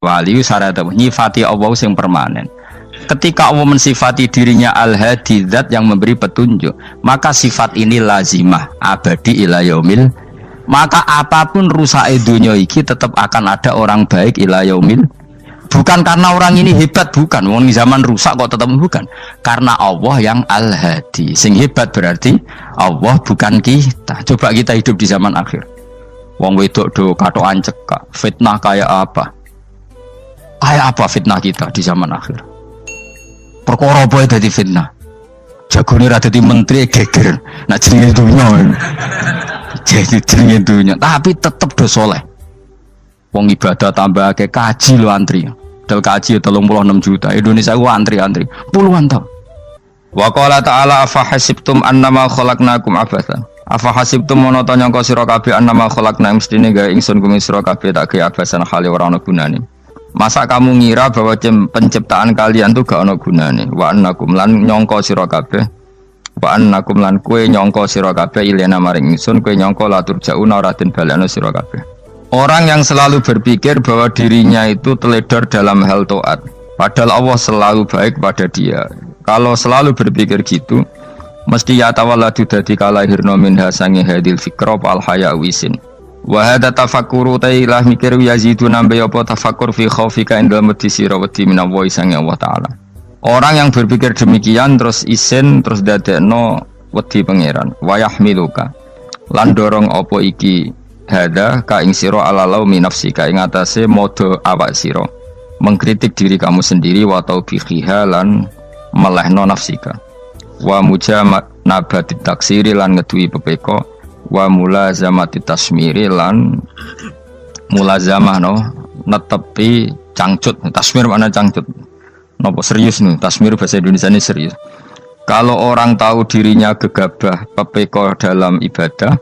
wali syarat nyifati Allah yang permanen. Ketika Allah mensifati dirinya al-hadi, zat yang memberi petunjuk, maka sifat ini lazimah abadi ila yaumil. Maka apapun rusak dunia iki tetap akan ada orang baik ila yaumil. Bukan karena orang ini hebat, bukan. Wong zaman rusak kok tetap bukan. Karena Allah yang al-hadi. Sing hebat berarti Allah, bukan kita. Coba kita hidup di zaman akhir. Wong wedok do katokan cekak. Fitnah kayak apa? Kayak apa fitnah kita di zaman akhir? Perkara apa dadi fitnah? Jagone ra dadi menteri geger. Nak jenenge dunya. Jadi jenenge dunya, tapi tetep do saleh. Wong ibadah tambah ke kaji lo antri. Dal kaji 36 juta. Indonesia ku antri-antri puluhan tahun. Wa qala ta'ala afa hasibtum annama khalaqnakum abatsan. Afa hasibtum monoton nyangka sira kabeh annama khalaqna mestine gawe ingsun kuwi sira kabeh tak gawe abasan khali ora ana gunane. Masa kamu ngira bahwa penciptaan kalian tuh gak ana gunane? Wa annakum lan nyangka sira kabeh. Wa annakum lan kowe nyangka sira kabeh ilena maring ingsun kowe nyangka la turjauna ora den balekno sira kabeh. Orang yang selalu berpikir bahwa dirinya itu teledor dalam hal taat, padahal Allah selalu baik pada dia. Kalau selalu berpikir gitu, mesti ya tawalladu dadi kalahirna minha sange hadil fikra al haya wisin. Wa hadza tafakkuru tailah mikir yazidu nambe apa tafakkur fi khaufika indal mudisira wedi minallahi sange Allah taala. Orang yang berpikir demikian terus isin terus dadekno wedi pangeran. Wa yahmiluka lan dorong apa iki hada ka ing sira ala laumi nafsika ing atase modo awak sira mengkritik diri kamu sendiri wa taubihiha lan melehno nafsika wa mujanabati taksiri lan ngeduwi pepeko wa mulazamati tasmiri lan mulazamah no netepi cangcut. Tasmir mana cangcut napa serius nih tasmir bahasa Indonesia ini serius. Kalau orang tahu dirinya gegabah pepeko dalam ibadah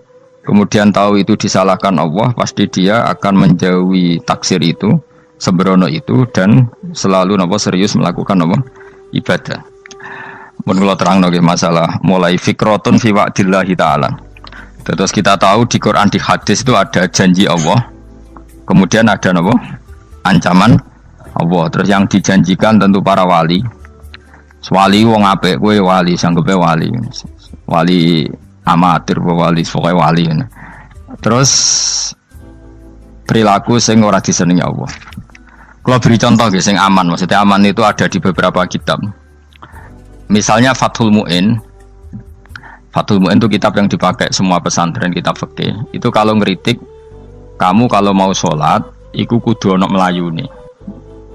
kemudian tahu itu disalahkan Allah, pasti dia akan menjauhi taksir itu, sembrono itu, dan selalu serius melakukan ibadah. Menurut terang masalah mulai fikrotun fi wa'dillahi ta'ala. Terus kita tahu di Quran di hadis itu ada janji Allah, kemudian ada ancaman Allah. Terus yang dijanjikan tentu para wali. Wali wong apik kowe wali, sanggepe wali. Wali amatir wali pokoknya wali. Terus perilaku sing ora disenengi Allah. Kalau beri contoh sing aman, maksudnya aman itu ada di beberapa kitab. Misalnya Fathul Mu'in. Fathul Mu'in itu kitab yang dipakai semua pesantren, kitab fikih. Itu kalau ngeritik kamu kalau mau sholat iku kudu ana melayune.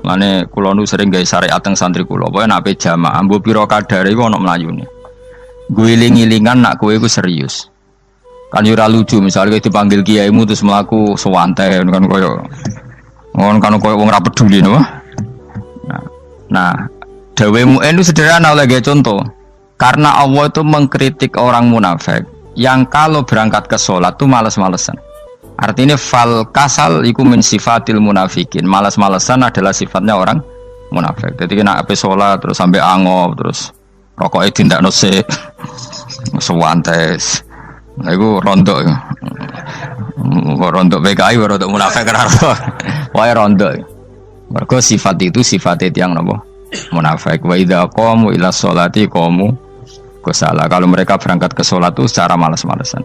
Lane kula nu sering gawe syariat teng santri kula, pokoke nek jamaah mbuh pira kadare iku ana melayune. Guling-gilingan nak kowe iku serius. Kan yo ora lucu misalnya dipanggil kiaimu terus mlaku sewantai kan koyo wong ora peduli no. Nah, dawe Mu'in itu sederhana oleh contoh. Karena Allah itu mengkritik orang munafik yang kalau berangkat ke sholat tuh malas-malesan. Artinya fal kasal iku min sifatil munafikin. Malas-malesan adalah sifatnya orang munafik. Jadi kena ape sholat terus sampai angop terus rokoknya tindak nose sewantes. Nah itu rontok ya. Rontok PKI rontok munafik raro. Wah rontok. Mergo sifat itu sifatnya yang napa munafik. Wa idza qamu ila sholati qamu kusala. Kalau mereka berangkat ke sholat itu secara malas-malesan.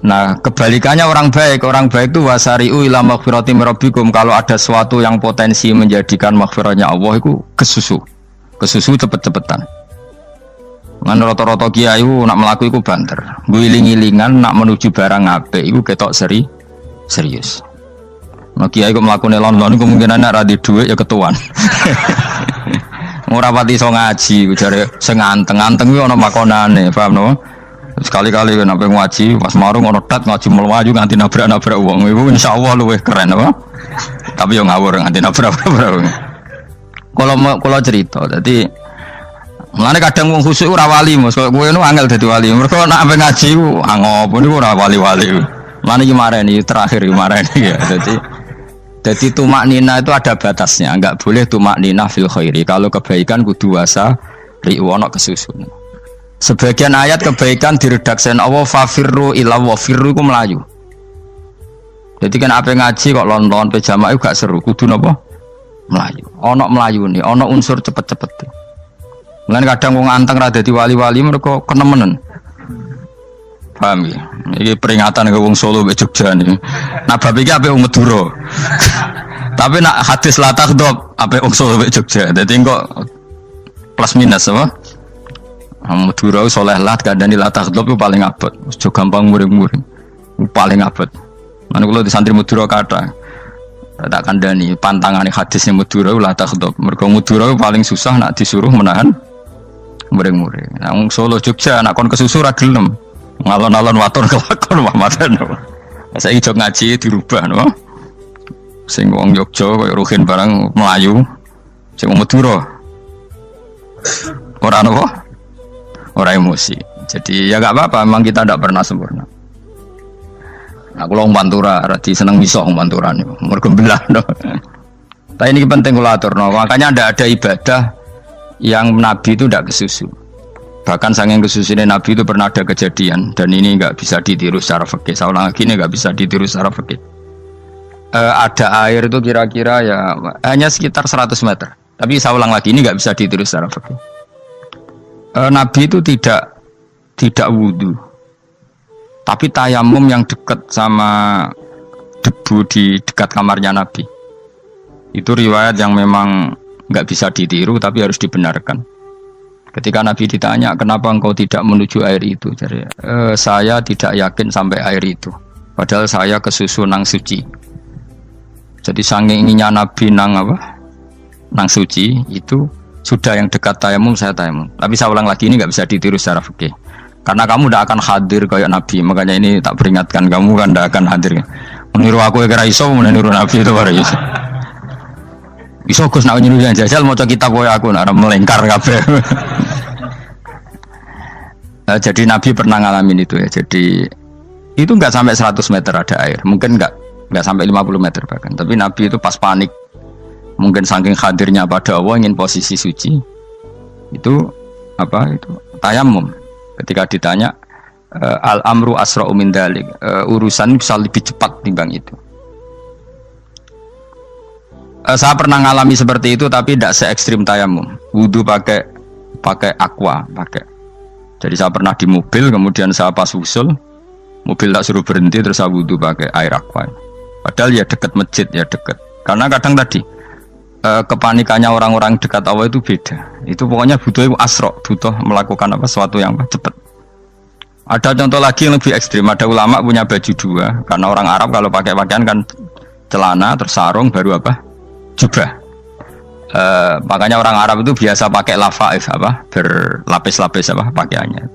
Nah kebalikannya orang baik itu wasari'u ila maghfirati mirabbikum. Kalau ada sesuatu yang potensi menjadikan maghfiratnya Allah itu kesusu cepet-cepetan. Ngan rata-rata kiai nak melaku iku banter. Guling-gilingan nak menuju barang apik iku ketok serius. Nah kiai kok mlakune lon-lon kemungkinan nek ra di dhuwit ya ketuan. Ora pati iso ngaji jare sing anteng-anteng kuwi ana makonane, paham no? Sekali-kali nek ngaji pas marung ana tat ngaji mlayu nganti nabrak-nabrak wong. Iku insyaallah luwih keren apa? Tapi yo ngawur nganti nabrak-nabrak. Kalau cerita dadi mulane kadang wong khusuk ora wali Mas, kowe ngono angel dadi wali. Mergo nek ampe ngaji ku angop niku ora wali-wali. Mulane iki mareni terakhir iki mareni ya. Jadi tumak nina itu ada batasnya, enggak boleh tumak nina fil khairi. Kalau kebaikan kudu wasa riwana kesusun. Sebagian ayat kebaikan diredaksikan Allah fafirru ila wa firru ku melayu. Jadi kan apa ngaji kok lon-lon pe jamaah gak seru, kudu napa? Melayu. Ono Melayu nih, ono unsur cepet-cepet. Lan kadang wong anteng ra dadi wali-wali mereka kenemenen. Paham ya? Ini peringatan ke wong Solo mbek Jogja nih. Nah bab iki ape wong Madura. Tapi nak hadis la takhdhab ape wong Solo mbek Jogja. Dadi kok plus minus apa? Madura soleh lah kandhani la takhdhab itu paling abot. Aja gampang muring-muring. Paling abot. Lan kula di santri Madura kathah. Tak kandhani pantangane hadisnya Madura la takhdhab. Mergo Madura paling susah nak disuruh menahan muring-muring. Nah wong Solo Jogja nak kon kesusu ra gelem. Ngalon-alon waton kelakon Muhammadan. Saiki jog ngaji dirubah no. Sing wong Jogja kaya Ruhin barang Melayu. Sing wong Madura. Ora apa? Ora emosi. Jadi ya enggak apa-apa, memang kita tidak pernah sempurna. Aku wong Pantura, radi seneng miso wong Pantura niku. Mergo belah no. Tapi ini penting kula aturno. Makanya ada ibadah yang Nabi itu tidak kesusu. Bahkan saking kesusunya Nabi itu pernah ada kejadian dan ini nggak bisa ditiru secara fikih. Saya ulang lagi ini nggak bisa ditiru secara fikih. Ada air itu kira-kira ya hanya sekitar 100 meter. Tapi saya ulang lagi ini nggak bisa ditiru secara fikih. Nabi itu tidak wudu, tapi tayamum yang dekat sama debu di dekat kamarnya Nabi. Itu riwayat yang memang nggak bisa ditiru tapi harus dibenarkan. Ketika Nabi ditanya, kenapa engkau tidak menuju air itu? Jadi, saya tidak yakin sampai air itu. Padahal saya kesusu nang suci. Jadi saking inginnya Nabi nang apa? Nang suci itu sudah yang dekat tayamum saya tayamum. Tapi saya ulang lagi ini nggak bisa ditiru secara fikih. Karena kamu tidak akan hadir kayak Nabi. Makanya ini tak peringatkan kamu kan tidak akan hadir. Meniru aku ya kira iso, meniru Nabi itu baru iso. Iso Gus nak nyuruh yang jajal mau kitab koyo aku nak melengkar kabeh. Jadi Nabi pernah ngalamin itu ya. Jadi itu enggak sampai 100 meter ada air. Mungkin enggak sampai 50 meter bahkan. Tapi Nabi itu pas panik. Mungkin saking hadirnya pada Allah ingin posisi suci. Itu apa itu? Tayamum. Ketika ditanya al-amru asra'u min dzalik. Urusan bisa lebih cepat timbang itu. Saya pernah ngalami seperti itu tapi tidak se ekstrim tayamum. Wudu pakai aqua, pakai. Jadi saya pernah di mobil kemudian saya pas usul mobil tak suruh berhenti terus saya wudu pakai air aqua. Padahal ya dekat masjid ya dekat. Karena kadang tadi kepanikannya orang-orang dekat Allah itu beda. Itu pokoknya butuh asro, butuh melakukan apa sesuatu yang cepat. Ada contoh lagi yang lebih ekstrim. Ada ulama punya baju dua karena orang Arab kalau pakai pakaian kan celana terus sarung baru apa? Jubah. Makanya orang Arab itu biasa pakai lafaif apa berlapis-lapis apa pakaiannya.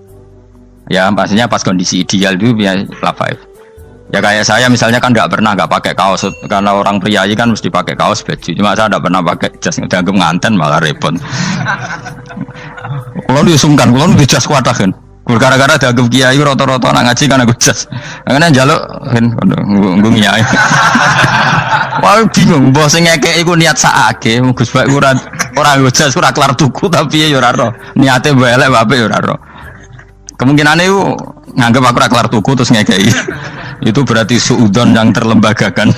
Ya pastinya pas kondisi ideal itu biasa lafaif. Ya kayak saya misalnya kan nggak pakai kaos karena orang priayi kan mesti pakai kaos baju. Cuma saya nggak pernah pakai jas dianggap nganten malah repot. Kalau disungkan, kalau di jas kuatah kan. Gara-gara dianggap kiai roto-roto nak ngaji kan aku jas. Karena jaluk kan nggung kiai. Wah bingung, bos ngekek iku niat sakake, Gus Baik ora jas ora kelar tuku tapi ya ora ro. Niate elek bape ya ora ro. Kemungkinane iku nganggep aku ora kelar tuku terus ngekeki. Itu berarti suudon yang terlembagakan.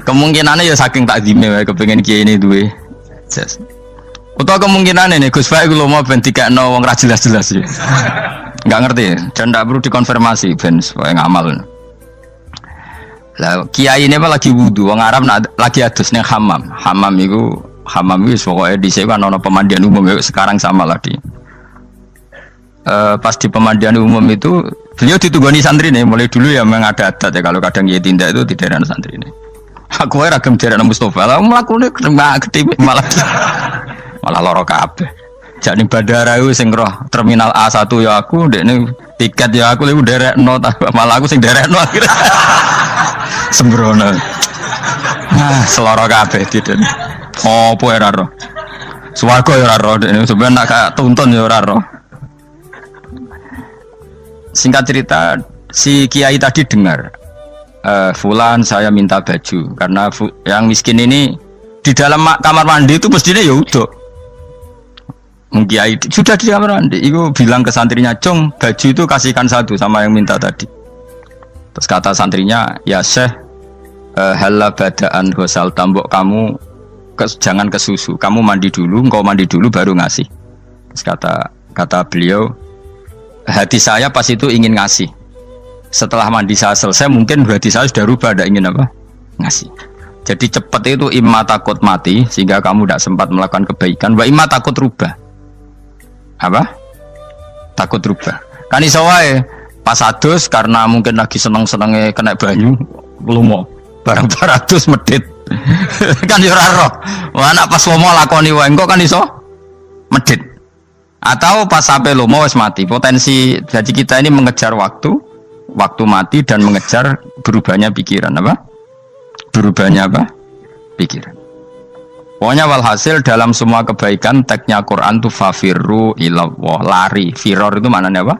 Kemungkinannya ya saking takdime wae kepengin kiai ini duwe jas. Utawa kemungkinane nih Gus Baik lu mau ben dikekno wong ra jelas-jelas ya. Enggak ngerti dan ndak perlu dikonfirmasi ben supaya ngamal. Lah kiai ini apa lagi wudu wong Arab lagi adus ning hammam. Hammam itu pokoke dhisik kan ana pemandian umum sekarang sama lagi. Pas di pemandian umum itu beliau ditunggoni santri nih mulai dulu ya memang ada adat ya kalau kadang kiai tindak itu di daerah santri nih. Aku ora gem daerah Mustofa lah mlakune gede malah loro kabeh. Jak ning bandara iku sing roh terminal A1 ya aku ndekne tiket ya aku lek nderekno malah aku sing nderekno akhire. Sembrono. Seloro kabeh diden. Opo ora roh. Swarga ya ora roh ndekne sampeyan nak gak tuntun ya ora roh. Singkat cerita si kiai tadi dengar fulan saya minta baju karena yang miskin ini di dalam kamar mandi itu mestinya ya udah Kiai sudah di kamar mandi, itu bilang ke santrinya, Cong, baju itu kasihkan satu sama yang minta tadi. Terus kata santrinya, ya Syekh, Hala badaan gosal tambok kamu jangan ke susu, kamu mandi dulu, engkau mandi dulu baru ngasih. Terus kata beliau, hati saya pas itu ingin ngasih. Setelah mandi saya selesai, mungkin hati saya sudah rubah, ada ingin apa? Ngasih. Jadi cepat itu imma takut mati sehingga kamu tidak sempat melakukan kebaikan, wa imma takut rubah. Apa? Takut rubah. Kan iso wae pas adus karena mungkin lagi seneng-senenge kena banyu, lumo. Barang 200 medit. Kan yo ora roh. Wah anak pas lomo lakoni wae engko kan iso medit. Atau pas sampai lomo wis mati. Potensi jadi kita ini mengejar waktu mati dan mengejar berubahnya pikiran apa? Berubahnya apa? Pikiran. Pokoknya walhasil dalam semua kebaikan teksnya Quran tuh fafirru ilallah, lari. Firor itu maknanya apa?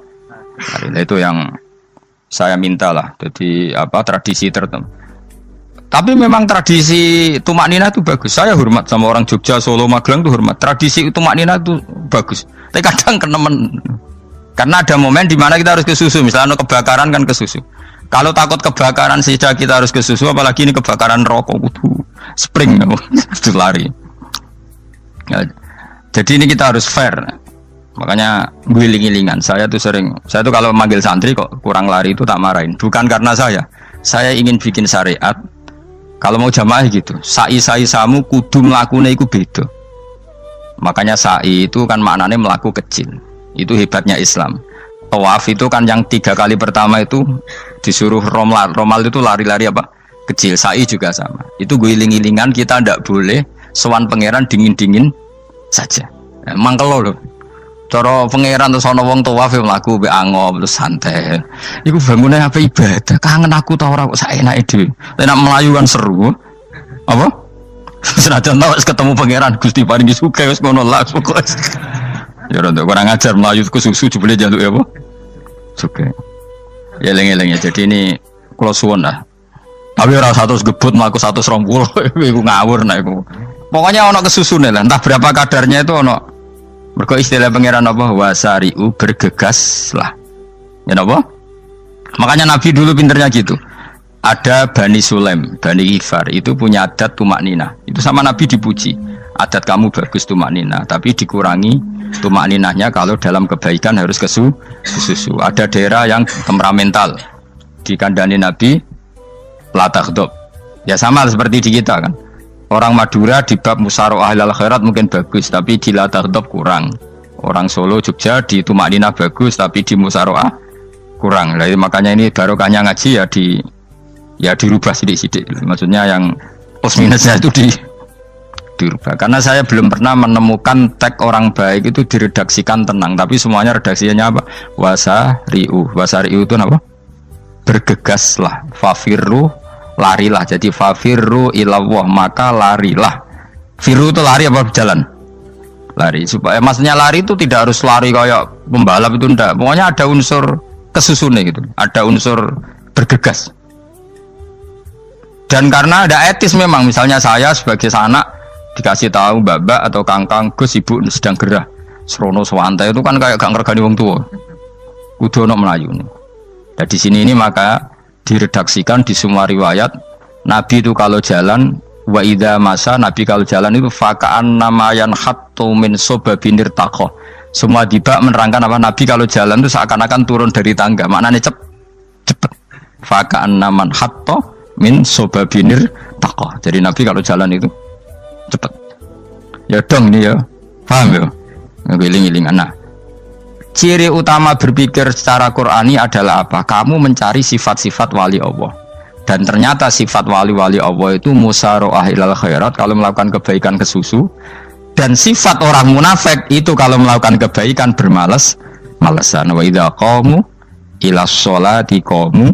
Lari. Nah, itu yang saya minta lah. Jadi apa tradisi tertentu. Tapi memang tradisi tumak nina itu bagus. Saya hormat sama orang Jogja, Solo, Magelang tuh hormat. Tradisi tumak nina itu bagus. Tapi kadang kenemen. Karena ada momen di mana kita harus ke susu. Misalnya kebakaran kan ke susu. Kalau takut kebakaran sehingga kita harus ke susu, apalagi ini kebakaran rokok, spring, itu lari. Ya, jadi ini kita harus fair. Makanya guling-gilingan. Saya tuh kalau manggil santri kok kurang lari itu tak marahin. Bukan karena saya ingin bikin syariat. Kalau mau jamaah gitu, sa'i samu kudu melakukan itu beda. Makanya sa'i itu kan maknanya melaku kecil. Itu hebatnya Islam. Tawaf itu kan yang 3 kali pertama itu disuruh romal itu lari-lari apa? Kecil. Sa'i juga sama. Itu guling-gilingan kita ndak boleh sowan pangeran dingin-dingin saja. Emang kalau loh. Cara pangeran terus ana wong tawaf mlaku mbek angop terus santai. Iku bangune apa ibadah? Kangen aku ta ora kok saenake dhewe. Nek melayu kan seru. Apa? Senajan tau ketemu pangeran Gusti paringi sugih wis ngono lah pokoke. Ya ora kurang ajar melayu ke susu jebule jaluk ya apa? Oke. Ya eling-eling ya. Jadi ini kula suwun lah. Tapi ora 100 gebut mlaku 120 iku ngawur nek iku. Pokoknya ana kesusune lah, entah berapa kadarnya itu ana. Mergo istilah pangeran apa? Wasari'u bergegas lah. Ya apa? Makanya Nabi dulu pinternya gitu. Ada Bani Sulaim, Bani Ghifar itu punya adat tumak nina. Itu sama Nabi dipuji. Adat kamu bagus tumak nina, tapi dikurangi tumak ninahnya kalau dalam kebaikan harus ke susu. Ada daerah yang temperamental. Dikandani Nabi la taghdab. Ya sama seperti di kita kan. Orang Madura di bab musyaroah ilal khairat mungkin bagus, tapi di la taghdab kurang. Orang Solo, Jogja di tumak ninah bagus, tapi di musyaroah kurang. Jadi makanya ini barokahnya ngaji ya dirubah sidik-sidik. Maksudnya yang plus minusnya itu dirubah. Karena saya belum pernah menemukan tag orang baik itu diredaksikan tenang, tapi semuanya redaksinya apa? Wasari'u itu apa? Bergegaslah, fafirru, larilah. Jadi fafirru ilallah, maka larilah. Firu itu lari apa berjalan? Lari. Supaya maksudnya lari itu tidak harus lari kayak pembalap itu enggak. Pokoknya ada unsur kesusune gitu. Ada unsur bergegas. Dan karena ada etis memang, misalnya saya sebagai anak dikasih tahu babak atau kangkang Gus ibu sedang gerah serono swantai itu kan kayak gak ngergani wong tua kudu ono melayu nih. Dan di sini ini maka diredaksikan di semua riwayat Nabi itu kalau jalan wa idza masa, Nabi kalau jalan itu faka'an namayan hattu min sobabinir taqo. Semua dibak menerangkan apa Nabi kalau jalan itu seakan-akan turun dari tangga, maknanya cepet. Faka'an naman hatto min sobabinir taqo. Jadi Nabi kalau jalan itu cepet. Ya dong ini ya. Paham ya? Ngiling-ngiling anak. Ciri utama berpikir secara Qur'ani adalah apa? Kamu mencari sifat-sifat wali Allah. Dan ternyata sifat wali-wali Allah itu musyaroah ilal khairat, kalau melakukan kebaikan ke susu. Dan sifat orang munafik itu kalau melakukan kebaikan bermalas-malasan. Wa idza qamu ila sholati qamu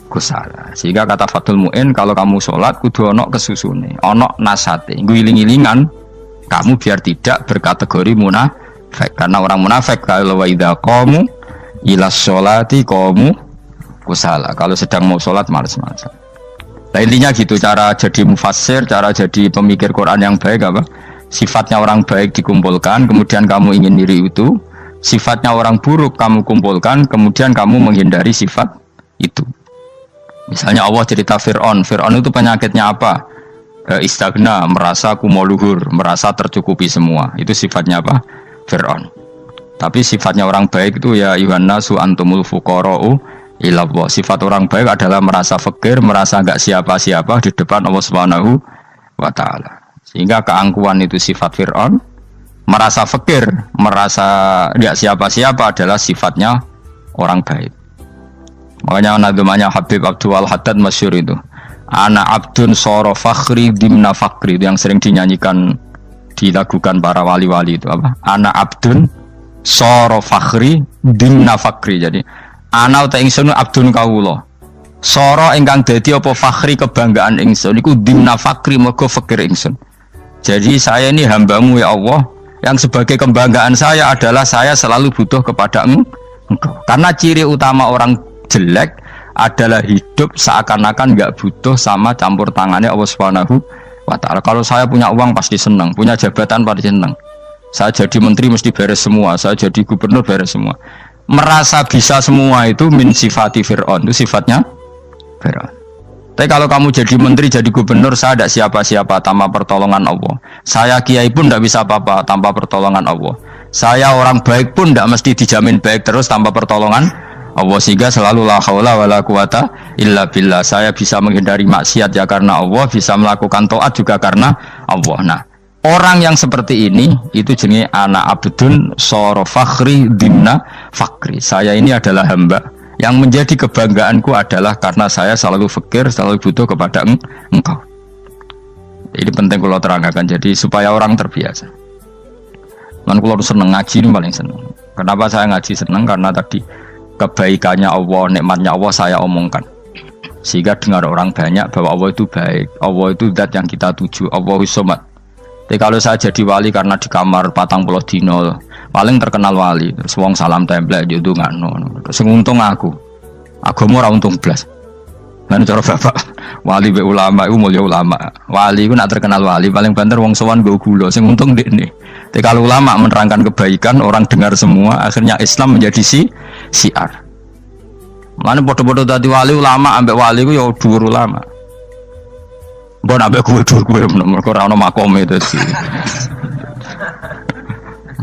kusala. Sehingga kata Fathul Mu'in, kalau kamu sholat kudu ono kesusune, ono nasate, guling-gilingan kamu biar tidak berkategori munafik. Karena orang munafik kalau wa idza qamu ila sholati qamu kusala, kalau sedang mau sholat malas-malasan. Nah intinya gitu cara jadi mufassir, cara jadi pemikir Quran yang baik apa? Sifatnya orang baik dikumpulkan, kemudian kamu ingin diri itu. Sifatnya orang buruk kamu kumpulkan, kemudian kamu menghindari sifat itu. Misalnya Allah cerita Fir'aun. Fir'aun itu penyakitnya apa? Istagna, merasa kumoluhur, merasa tercukupi semua. Itu sifatnya apa? Fir'aun. Tapi sifatnya orang baik itu ya Yuhannasu antumul fuqara'u ilallah. Sifat orang baik adalah merasa fakir, merasa enggak siapa-siapa di depan Allah Subhanahu wa taala. Sehingga keangkuhan itu sifat Fir'aun, merasa fakir, merasa enggak siapa-siapa adalah sifatnya orang baik. Makanya nadumanya Habib Abdul Haddad masyhur itu. Ana abdun soro fakhri dimna fakri, itu yang sering dinyanyikan dilakukan para wali-wali itu apa? Ana abdun soro fakhri dimna fakri. Jadi ana uta ingsun abdun kawula. Soro ingkang dadi apa fakhri kebanggaan ingsun iku dimna fakri mergo fakir ingsun. Jadi saya ini hambamu ya Allah, yang sebagai kebanggaan saya adalah saya selalu butuh kepada Engkau. Karena ciri utama orang jelek adalah hidup seakan-akan nggak butuh sama campur tangannya Allah Subhanahu wa taala. Kalau saya punya uang pasti senang, punya jabatan pasti senang. Saya jadi menteri mesti beres semua, saya jadi gubernur beres semua. Merasa bisa semua itu min sifati Fir'aun, itu sifatnya Fir'aun. Tapi kalau kamu jadi menteri, jadi gubernur, saya tidak siapa-siapa tanpa pertolongan Allah. Saya kiai pun tidak bisa apa-apa tanpa pertolongan Allah. Saya orang baik pun tidak mesti dijamin baik terus tanpa pertolongan Allah, sehingga selalu la haula wala quwata illa billah. Saya bisa menghindari maksiat ya karena Allah, bisa melakukan taat juga karena Allah. Nah, orang yang seperti ini itu jenis ana abdun soro fakhri dimna fakri. Saya ini adalah hamba yang menjadi kebanggaanku adalah karena saya selalu fakir, selalu butuh kepada Engkau. Ini penting kalau terangkan, jadi supaya orang terbiasa. Man kalau seneng ngaji ini paling seneng. Kenapa saya ngaji seneng? Karena tadi kebaikannya Allah, nikmatnya Allah saya omongkan. Sehingga dengar orang banyak bahwa Allah itu baik, Allah itu zat yang kita tuju, Allahus Somad. Tapi kalau saya jadi wali karena di kamar 40 dino, paling terkenal wali, terus wong salam template itu nggak no. Terus untung aku mau untung belas. Mana cara bapak wali be ulama itu mulia ulama. Wali itu nak terkenal wali, paling banter wong sowan go gula, sing untung ini. Tapi kalau ulama menerangkan kebaikan, orang dengar semua, akhirnya Islam menjadi siar. Mana bodoh-bodoh tadi wali ulama, ambek wali ku ya dhuwur ulama. Mbok ambek dhuwur mergo ora ono makom itu sih.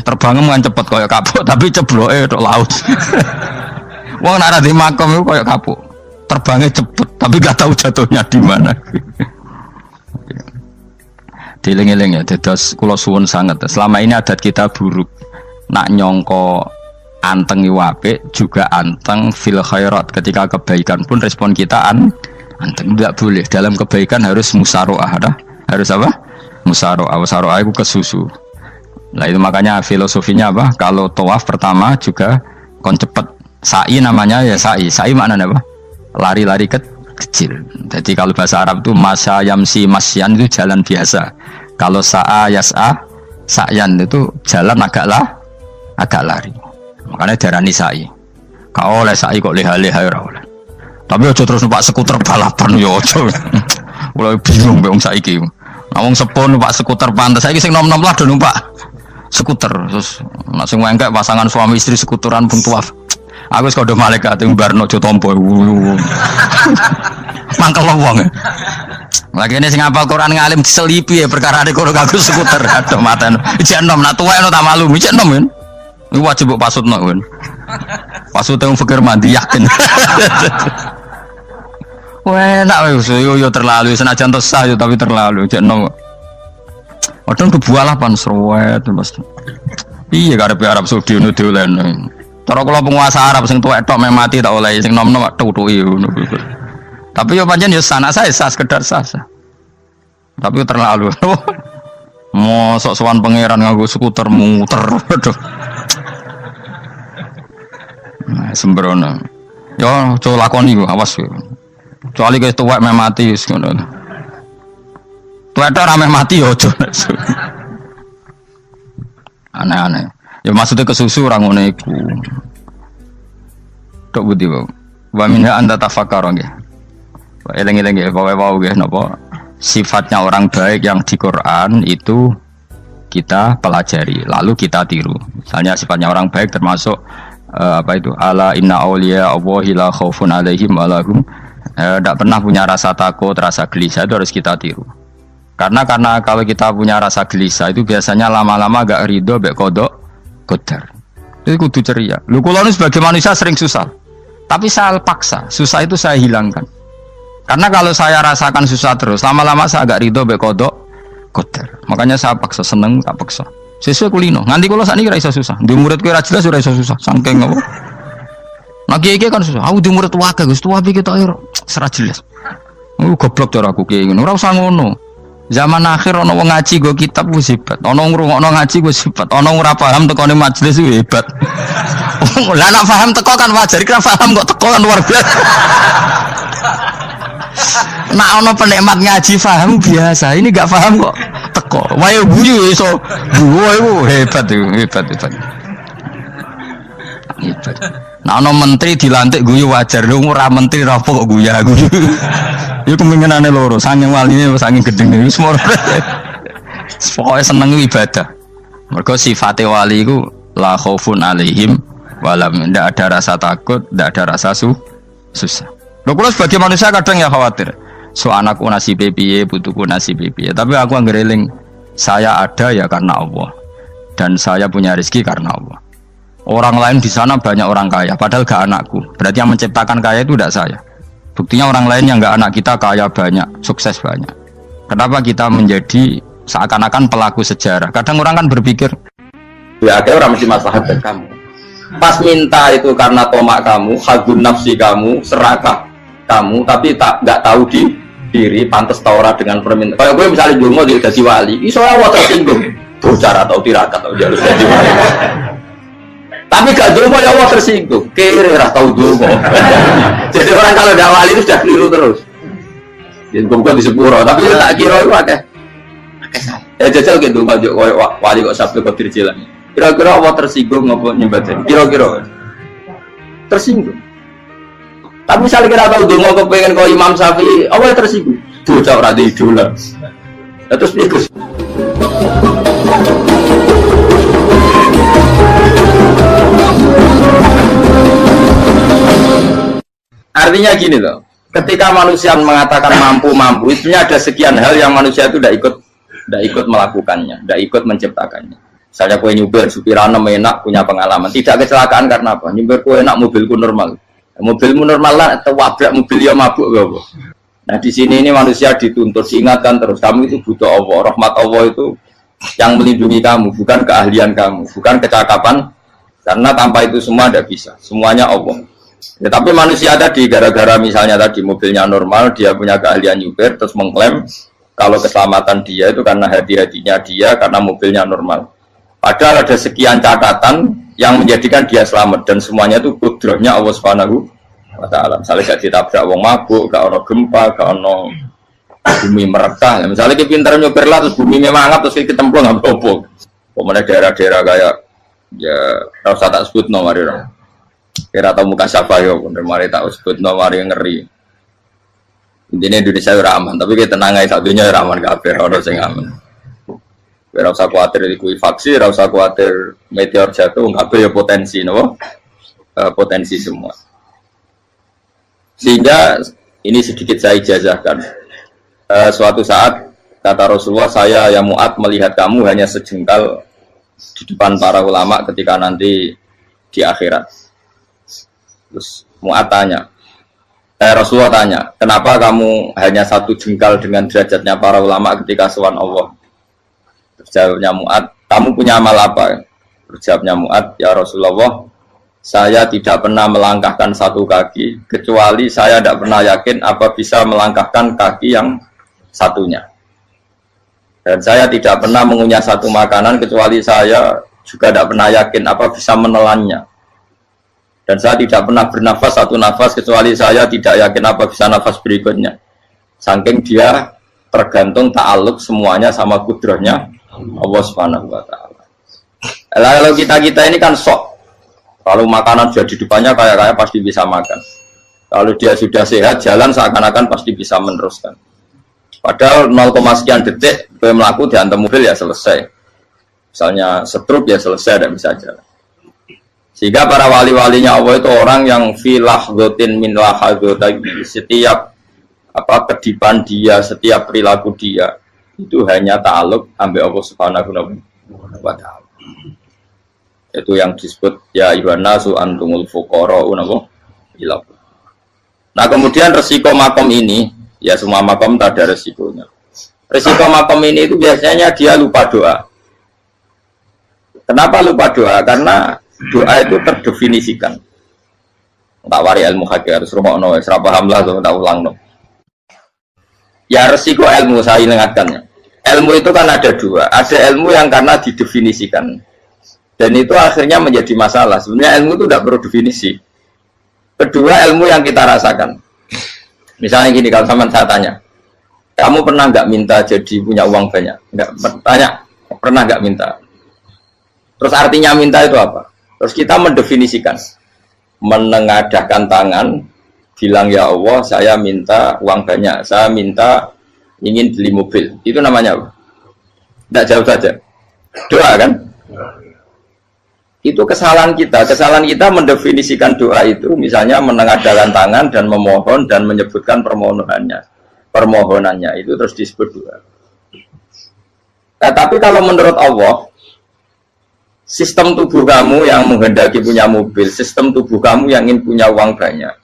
Terbangnya kan cepet koyo kapuk, tapi cebloke tok laut. Wong nek ora di makom iku koyo kapuk. Terbangnya cepet, tapi gak tahu jatuhnya di mana. Dieling-eling ya, dados kula suwun sangat. Selama ini adat kita buruk. Nak nyongko anteng apik juga anteng fil khairat. Ketika kebaikan pun respon kita anteng, tidak boleh. Dalam kebaikan harus musaroah, harus apa? Musaroah. Musaroah itu kesusu. Nah itu makanya filosofinya apa? Kalau tawaf pertama juga kon cepet. Sa'i namanya ya sa'i. Sa'i maknanya apa? Lari-lari kecil. Jadi kalau bahasa Arab itu masya yamsi masyan itu jalan biasa. Kalau sa'a yas'a sa'yan itu jalan agak lari. Makanya darani sa'i. Kau oleh sa'i kok leha-leha ora oleh. Tapi aja terus numpak skuter balapan yo aja. Mulai bingung mbek wong saiki. Nah wong sepo numpak skuter pantes saiki sing nom-nom lah do numpak skuter. Terus nek sing wengkek pasangan suami istri skuteran pun tuaf. Aku wis kodho malaikat mbarno aja tampa. Mangkel wong. Lagi ini sing hafal Quran ngalim diselipi ya perkara ade kono kanggo skuter. Aduh maten. Ijek nom nak tuwek tak malu. Ijek nom kan. Iku wajib mbok pasutno kan. Pasut wong fikir mandi yakin. Wah, enak wis yo terlalu senajan to sah yo tapi terlalu. Ijek nom. Padahal kebualah pan sruwet Mas. Iya karepe Arab Saudi ngono diolehno. Cara kula penguasa Arab sing tuwek tok meh mati tak oleh sing nom-nom tutuki ngono. Tapi yo pancen yo sana saya sah sekedar sah. Tapi terlalu. Mosok sowan pangeran nganggo skuter muter. Aduh. Nah, sembrono. Yo coba lakoni yo awas yo. Kecuali guys tuwek meh mati wis ngono. Tuwek tok ora meh mati yo aja. Aneh-aneh. Ya maksudnya kesusu orang ngono iku. Tok budi wae. Wa minha anta tafakkara nggih. Eleng-eleng nggih wae nggih napa sifatnya orang baik yang di Quran itu kita pelajari lalu kita tiru. Misalnya sifatnya orang baik termasuk apa itu ala inna auliya Allahi la khaufun alaihim wa lahum Tidak pernah punya rasa takut, rasa gelisah itu harus kita tiru. Karena kalau kita punya rasa gelisah itu biasanya lama-lama gak ridho, bek kodok, kodar. Itu kudu ceria. Lu kalau ini sebagai manusia sering susah, tapi saya paksa, susah itu saya hilangkan. Karena kalau saya rasakan susah terus, lama-lama saya agak ridho, bek kodok, kodar. Makanya saya paksa, seneng tak paksa. Sesuai kulino. Nanti kalau saat ini rasa susah. Di murid kira jelas sudah rasa susah. Sangking apa? Nah kiai kan susah. Aku di murid wae Gus, tuwa iki kita air serat jelas. Goblok cara aku kiai ngono. Ora usah ngono. Zaman akhir ana wong ngaji go kitab wis hebat. Ana ngrungokno ngaji wis hebat. Ana ora paham tekone majelis wis hebat. Lah nek paham teko kan wajar, kira paham kok teko kan luar biasa. Nak ono penikmat ngaji paham biasa, ini gak paham kok teko. Wae guyu iso. Guyu hebat itu, hebat. Nah ono menteri dilantik guyu wajar, lu ora menteri rapo kok guyu. Iku kemungkinane loro, saking waline saking gedeng iki semua. Pokoke seneng ibadah. Mergo sifate wali iku la khaufun alaihim walam, ndak ada rasa takut, ndak ada rasa susah. Lho kula sebagai manusia kadang ya khawatir. So anakku nasib piye, putuku nasib piye. Tapi aku anggereling saya ada ya karena Allah. Dan saya punya rezeki karena Allah. Orang lain di sana banyak orang kaya, padahal gak anakku. Berarti yang menciptakan kaya itu tidak saya. Buktinya orang lain yang gak anak kita kaya banyak, sukses banyak. Kenapa kita menjadi seakan-akan pelaku sejarah? Kadang orang kan berpikir, ya akhirnya orang mesti masalah buat kamu. Pas minta itu karena tomak kamu, hagun nafsi kamu, serakah kamu, tapi nggak tahu diri, pantas taura dengan permintaan. Kalau gue misalnya dungo jadi wali, iso Allah tersinggung, bocor atau tirakat atau jalur jadi wali. Tapi gak dungo ya Allah tersinggung, kira tahu dungo. Jadi orang kalau udah wali itu sudah keliru terus. Jadi gue di sepuro, tapi tak kira itu ada. Ya jajal gitu, wali kok sabtu kok dirjilan. Kira-kira Allah tersinggung ngopo nyembatin? Kira-kira tersinggung. Tapi misalnya kita tahu dong mau pengen kau Imam Syafi'i, Allah tersinggung. Bocah ora di idola. Terus ikut. Artinya gini loh, ketika manusia mengatakan mampu, itunya ada sekian hal yang manusia itu tidak ikut melakukannya, tidak ikut menciptakannya. Misalnya kue nyupir, supirana enak, punya pengalaman, tidak kecelakaan karena apa? Nyupir kue enak, mobilku normal. Mobilmu normal lah, atau wabrak mobil ya mabuk gak. Nah di sini ini manusia dituntut, diingatkan terus, kamu itu butuh Allah, rahmat Allah itu yang melindungi kamu, bukan keahlian kamu, bukan kecakapan, karena tanpa itu semua tidak bisa, semuanya Allah. Ya, tapi manusia tadi gara-gara misalnya tadi mobilnya normal, dia punya keahlian nyupir, terus mengklaim kalau keselamatan dia itu karena hati-hatinya dia, karena mobilnya normal. Padahal ada sekian catatan yang menjadikan dia selamat dan semuanya itu kudrahnya Allah Subhanahu wa taala. Misalnya gak ditabrak wong mabuk, gak ono gempa, gak ono bumi merekah. Misalnya kita pintar nyopir lah terus bumi mangap terus kita templung nggak apa-apa. Pemenang daerah-daerah kayak ya rasa tak sebut nomor orang. Kira tahu muka siapa yo, bener mari tak sebut nomor yang ngeri. Intinya Indonesia ora aman, tapi kita tenang aja satunya ora aman kabeh, ora sing aman. Ora usah kuatir likuifaksi, ora usah kuatir meteor jatuh, kabeh ya potensi, no? Potensi semua. Sehingga ini sedikit saya ijazahkan. Suatu saat kata Rasulullah, saya ya Mu'ad melihat kamu hanya sejengkal di depan para ulama ketika nanti di akhirat. Terus Mu'ad tanya, Rasulullah tanya, kenapa kamu hanya satu jengkal dengan derajatnya para ulama ketika sowan Allah? Jawabnya Mu'ad, kamu punya amal apa? Jawabnya Mu'ad, ya Rasulullah, saya tidak pernah melangkahkan satu kaki, kecuali saya tidak pernah yakin apa bisa melangkahkan kaki yang satunya. Dan saya tidak pernah mengunyah satu makanan, kecuali saya juga tidak pernah yakin apa bisa menelannya. Dan saya tidak pernah bernafas satu nafas, kecuali saya tidak yakin apa bisa nafas berikutnya. Saking dia tergantung ta'aluk semuanya sama kudrahnya Allah Subhanahu wa taala. Kalau kita ini kan sok. Kalau makanan sudah di depannya kayak pasti bisa makan. Kalau dia sudah sehat, jalan seakan-akan pasti bisa meneruskan. Padahal 0, sekian detik gue melaku dihantam mobil ya selesai. Misalnya stroke ya selesai, tidak bisa jalan. Sehingga para wali-walinya Allah itu orang yang filah gotin min lahadotagi, setiap kedipan dia, setiap perilaku dia itu hanya ta'aluk ambil Allah Subhanahu wa ta'ala. Itu yang disebut ya ayyuhan nasu antumul fuqara'u ila. Nah, kemudian resiko makom ini, ya semua makom tak ada resikonya. Resiko makom ini itu biasanya dia lupa doa. Kenapa lupa doa? Karena doa itu terdefinisikan. Tak wari ilmu hakik harus rumah serap paham lah, tak ulang no. Ya resiko ilmu saya ingatkannya. Ilmu itu kan ada dua. Ada ilmu yang karena didefinisikan, dan itu akhirnya menjadi masalah. Sebenarnya ilmu itu tidak perlu definisi. Kedua, ilmu yang kita rasakan. Misalnya gini, kalau sama saya tanya, kamu pernah nggak minta jadi punya uang banyak? Nggak tanya, pernah nggak minta? Terus artinya minta itu apa? Terus kita mendefinisikan, menengadahkan tangan, bilang ya Allah, saya minta uang banyak, saya minta ingin beli mobil. Itu namanya apa? Tidak jauh saja. Doa kan? Itu kesalahan kita. Kesalahan kita mendefinisikan doa itu, misalnya menengadahkan tangan dan memohon dan menyebutkan permohonannya itu terus disebut doa. Nah, tapi kalau menurut Allah, sistem tubuh kamu yang menghendaki punya mobil, sistem tubuh kamu yang ingin punya uang banyak,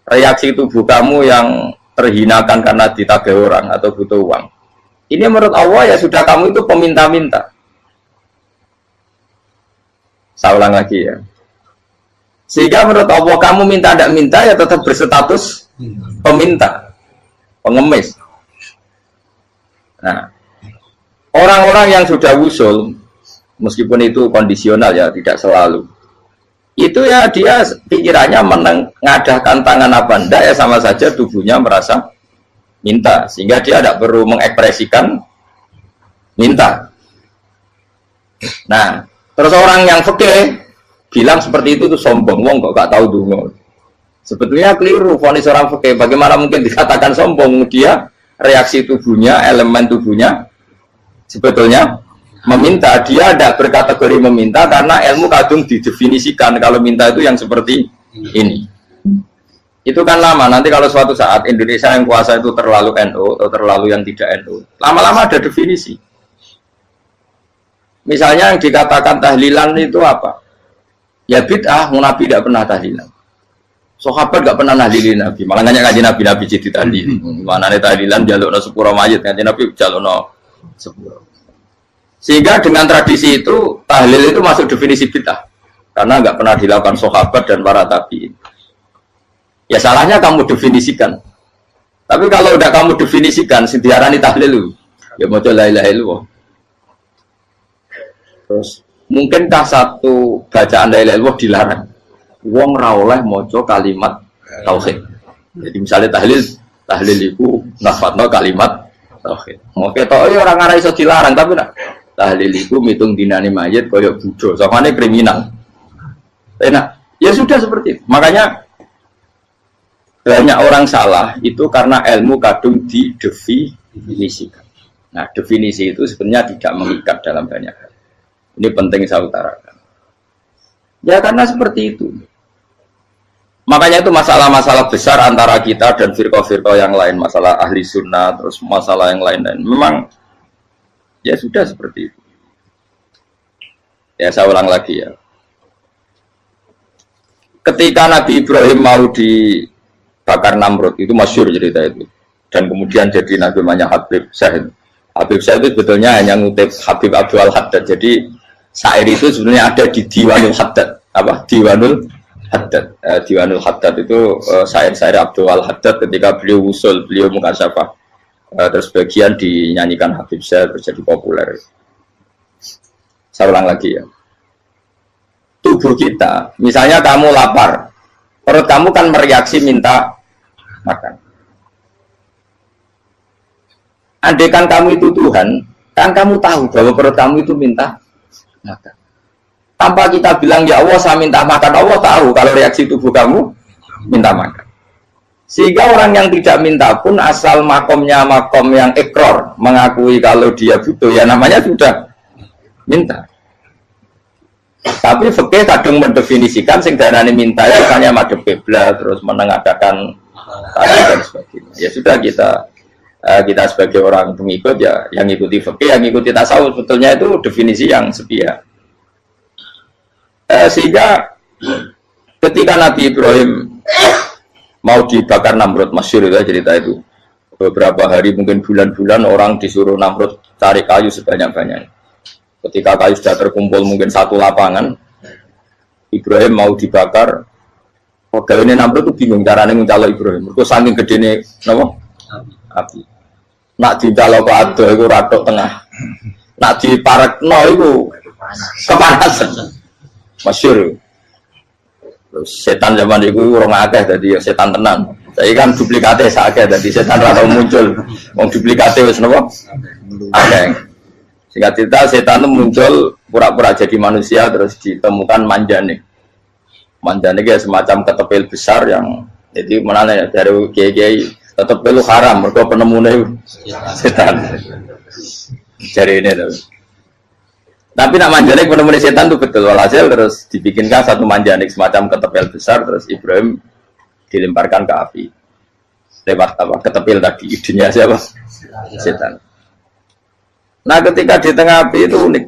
reaksi tubuh kamu yang terhinakan karena ditagih orang atau butuh uang, ini menurut Allah ya sudah kamu itu peminta-minta. Saya ulang lagi ya. Sehingga menurut Allah kamu minta tidak minta ya tetap berstatus peminta, pengemis. Nah, orang-orang yang sudah usul, meskipun itu kondisional ya, tidak selalu. Itu ya dia pikirannya menengadahkan tangan apa enggak ya sama saja tubuhnya merasa minta. Sehingga dia tidak perlu mengekspresikan minta. Nah, terus orang yang fikih bilang seperti itu sombong. Wong kok gak tahu dungo. Sebetulnya keliru vonis orang fikih. Bagaimana mungkin dikatakan sombong? Dia reaksi tubuhnya, elemen tubuhnya sebetulnya meminta. Dia tidak berkategori meminta karena ilmu kadung didefinisikan kalau minta itu yang seperti ini. Itu kan lama. Nanti kalau suatu saat Indonesia yang kuasa itu terlalu NU atau terlalu yang tidak NU, lama-lama ada definisi. Misalnya yang dikatakan tahlilan itu apa? Ya bid'ah, Nabi tidak pernah tahlilan. Sahabat tidak pernah nahlilin Nabi. Malah nanya kaji Nabi jadi tahlil. Mana nih tahlilan jalukno sepuro mayit, kaji Nabi jalukno sepuro. Sehingga dengan tradisi itu tahlil itu masuk definisi bid'ah karena nggak pernah dilakukan sahabat dan para tabi'in. Ya salahnya kamu definisikan. Tapi kalau udah kamu definisikan, diarani tahlil, ya mau la ilaha illallah. Terus mungkinkah satu bacaan la ilaha illallah dilarang? Wong ra oleh maca kalimat tauhid. Jadi misalnya tahlil itu nafadno kalimat tauhid. Mau ketok orang ora iso dilarang tapi nak tahlil itu mitung dinane mayit koyo budo, samane kriminal. Enak. Ya sudah seperti itu. Makanya banyak orang salah itu karena ilmu kadung didefinisikan. Nah, definisi itu sebenarnya tidak mengikat dalam banyak hal. Ini penting saya utarakan. Ya karena seperti itu. Makanya itu masalah-masalah besar antara kita dan firqah-firqah yang lain, masalah ahli sunnah, terus masalah yang lain-lain. Memang ya sudah seperti itu. Ya saya ulang lagi ya. Ketika Nabi Ibrahim mau dibakar Namrud, itu masyhur cerita itu. Dan kemudian jadi Nabi namanya Habib Syahid. Habib Syahid itu sebetulnya hanya ngutip Habib Abdul Haddad. Jadi syair itu sebenarnya ada di Diwanul Haddad. Apa? Diwanul Haddad. Diwanul Haddad itu syair-syair Abdul Haddad ketika beliau usul, beliau mukasyafah. Terus bagian dinyanyikan Habib Syahid terjadi populer. Saya ulang lagi ya. Tubuh kita, misalnya kamu lapar, perut kamu kan mereaksi minta makan. Andaikan kamu itu Tuhan, kan kamu tahu bahwa perut kamu itu minta makan. Tanpa kita bilang ya Allah saya minta makan, Allah tahu kalau reaksi tubuh kamu minta makan. Sehingga orang yang tidak minta pun asal makomnya makom yang ikror, mengakui kalau dia butuh, ya namanya sudah minta. Tapi fikih kadang mendefinisikan sing darane minta itu hanya madhep kiblat terus menengadakan tadi dan sebagainya. Ya sudah kita sebagai orang pengikut ya yang ikuti fikih, yang ikuti tasawuf sebetulnya itu definisi yang sepihak. Sehingga ketika Nabi Ibrahim mau dibakar Namrud, masyhur itu cerita itu. Beberapa hari mungkin bulan-bulan orang disuruh Namrud cari kayu sebanyak-banyaknya. Ketika kayu sudah terkumpul mungkin satu lapangan, Ibrahim mau dibakar. Pegawai ini Namrud itu bingung caranya mencalok Ibrahim. Mereka saking gedene napa? Api. Nak dicalok ke ado itu ratok tengah. Nak diparekno itu kepanasan. Masyhur. Setan zaman itu orang akeh dadi setan tenan. Saya kan duplikate sakit dadi setan ra tau muncul. Wong duplikate wis napa? Akeh. Singkat cerita setan itu muncul pura-pura jadi manusia terus ditemukan manjane. Manjane kayak semacam ketepil besar yang jadi mana dari kiai ketepil itu haram mereka penemunya setan. Jadi ini tuh. Tapi nak manjane penemunya setan itu betul walhasil terus dibikinkan satu manjane semacam ketepil besar terus Ibrahim dilemparkan ke api. Lewat apa? Ketepil tadi idenya siapa? Setan. Nah ketika di tengah api itu unik.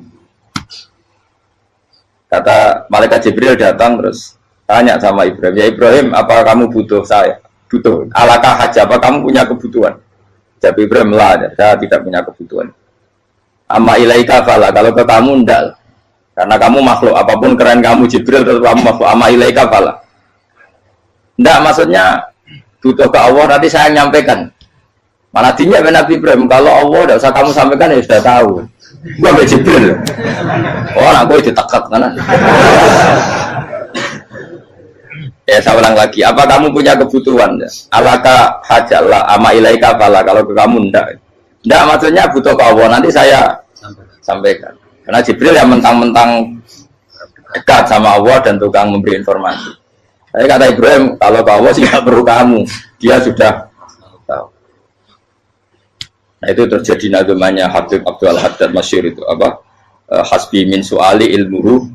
Kata malaikat Jibril datang terus tanya sama Ibrahim, ya Ibrahim apa kamu butuh saya? Butuh. Alakah haja apa kamu punya kebutuhan? Jawab Ibrahim lah, saya tidak punya kebutuhan. Amma ilaika fala, kalau ke kamu ndak. Karena kamu makhluk, apapun keren kamu Jibril tetap kamu makhluk. Amma ilaika fala. Ndak maksudnya butuh ke Allah nanti saya nyampaikan. Mana dinya Nabi Ibrahim, kalau Allah tidak usah kamu sampaikan ya sudah tahu. Gua ambil Jibril. Oh, nak gue ditekat kan? Ya saya ulang lagi. Apa kamu punya kebutuhan? Alaka hajalah ama ilaika fala. Kalau ke kamu ndak. Ndak maksudnya butuh ke Allah nanti saya sampaikan. Karena Jibril yang mentang-mentang dekat sama Allah dan tukang memberi informasi. Saya kata Ibrahim, kalau ke Allah sih nggak perlu kamu. Dia sudah tahu. Nah itu terjadi nagamanya Habib Abdul Haddad masyhur itu apa? Hasbi min su'ali ilmuhu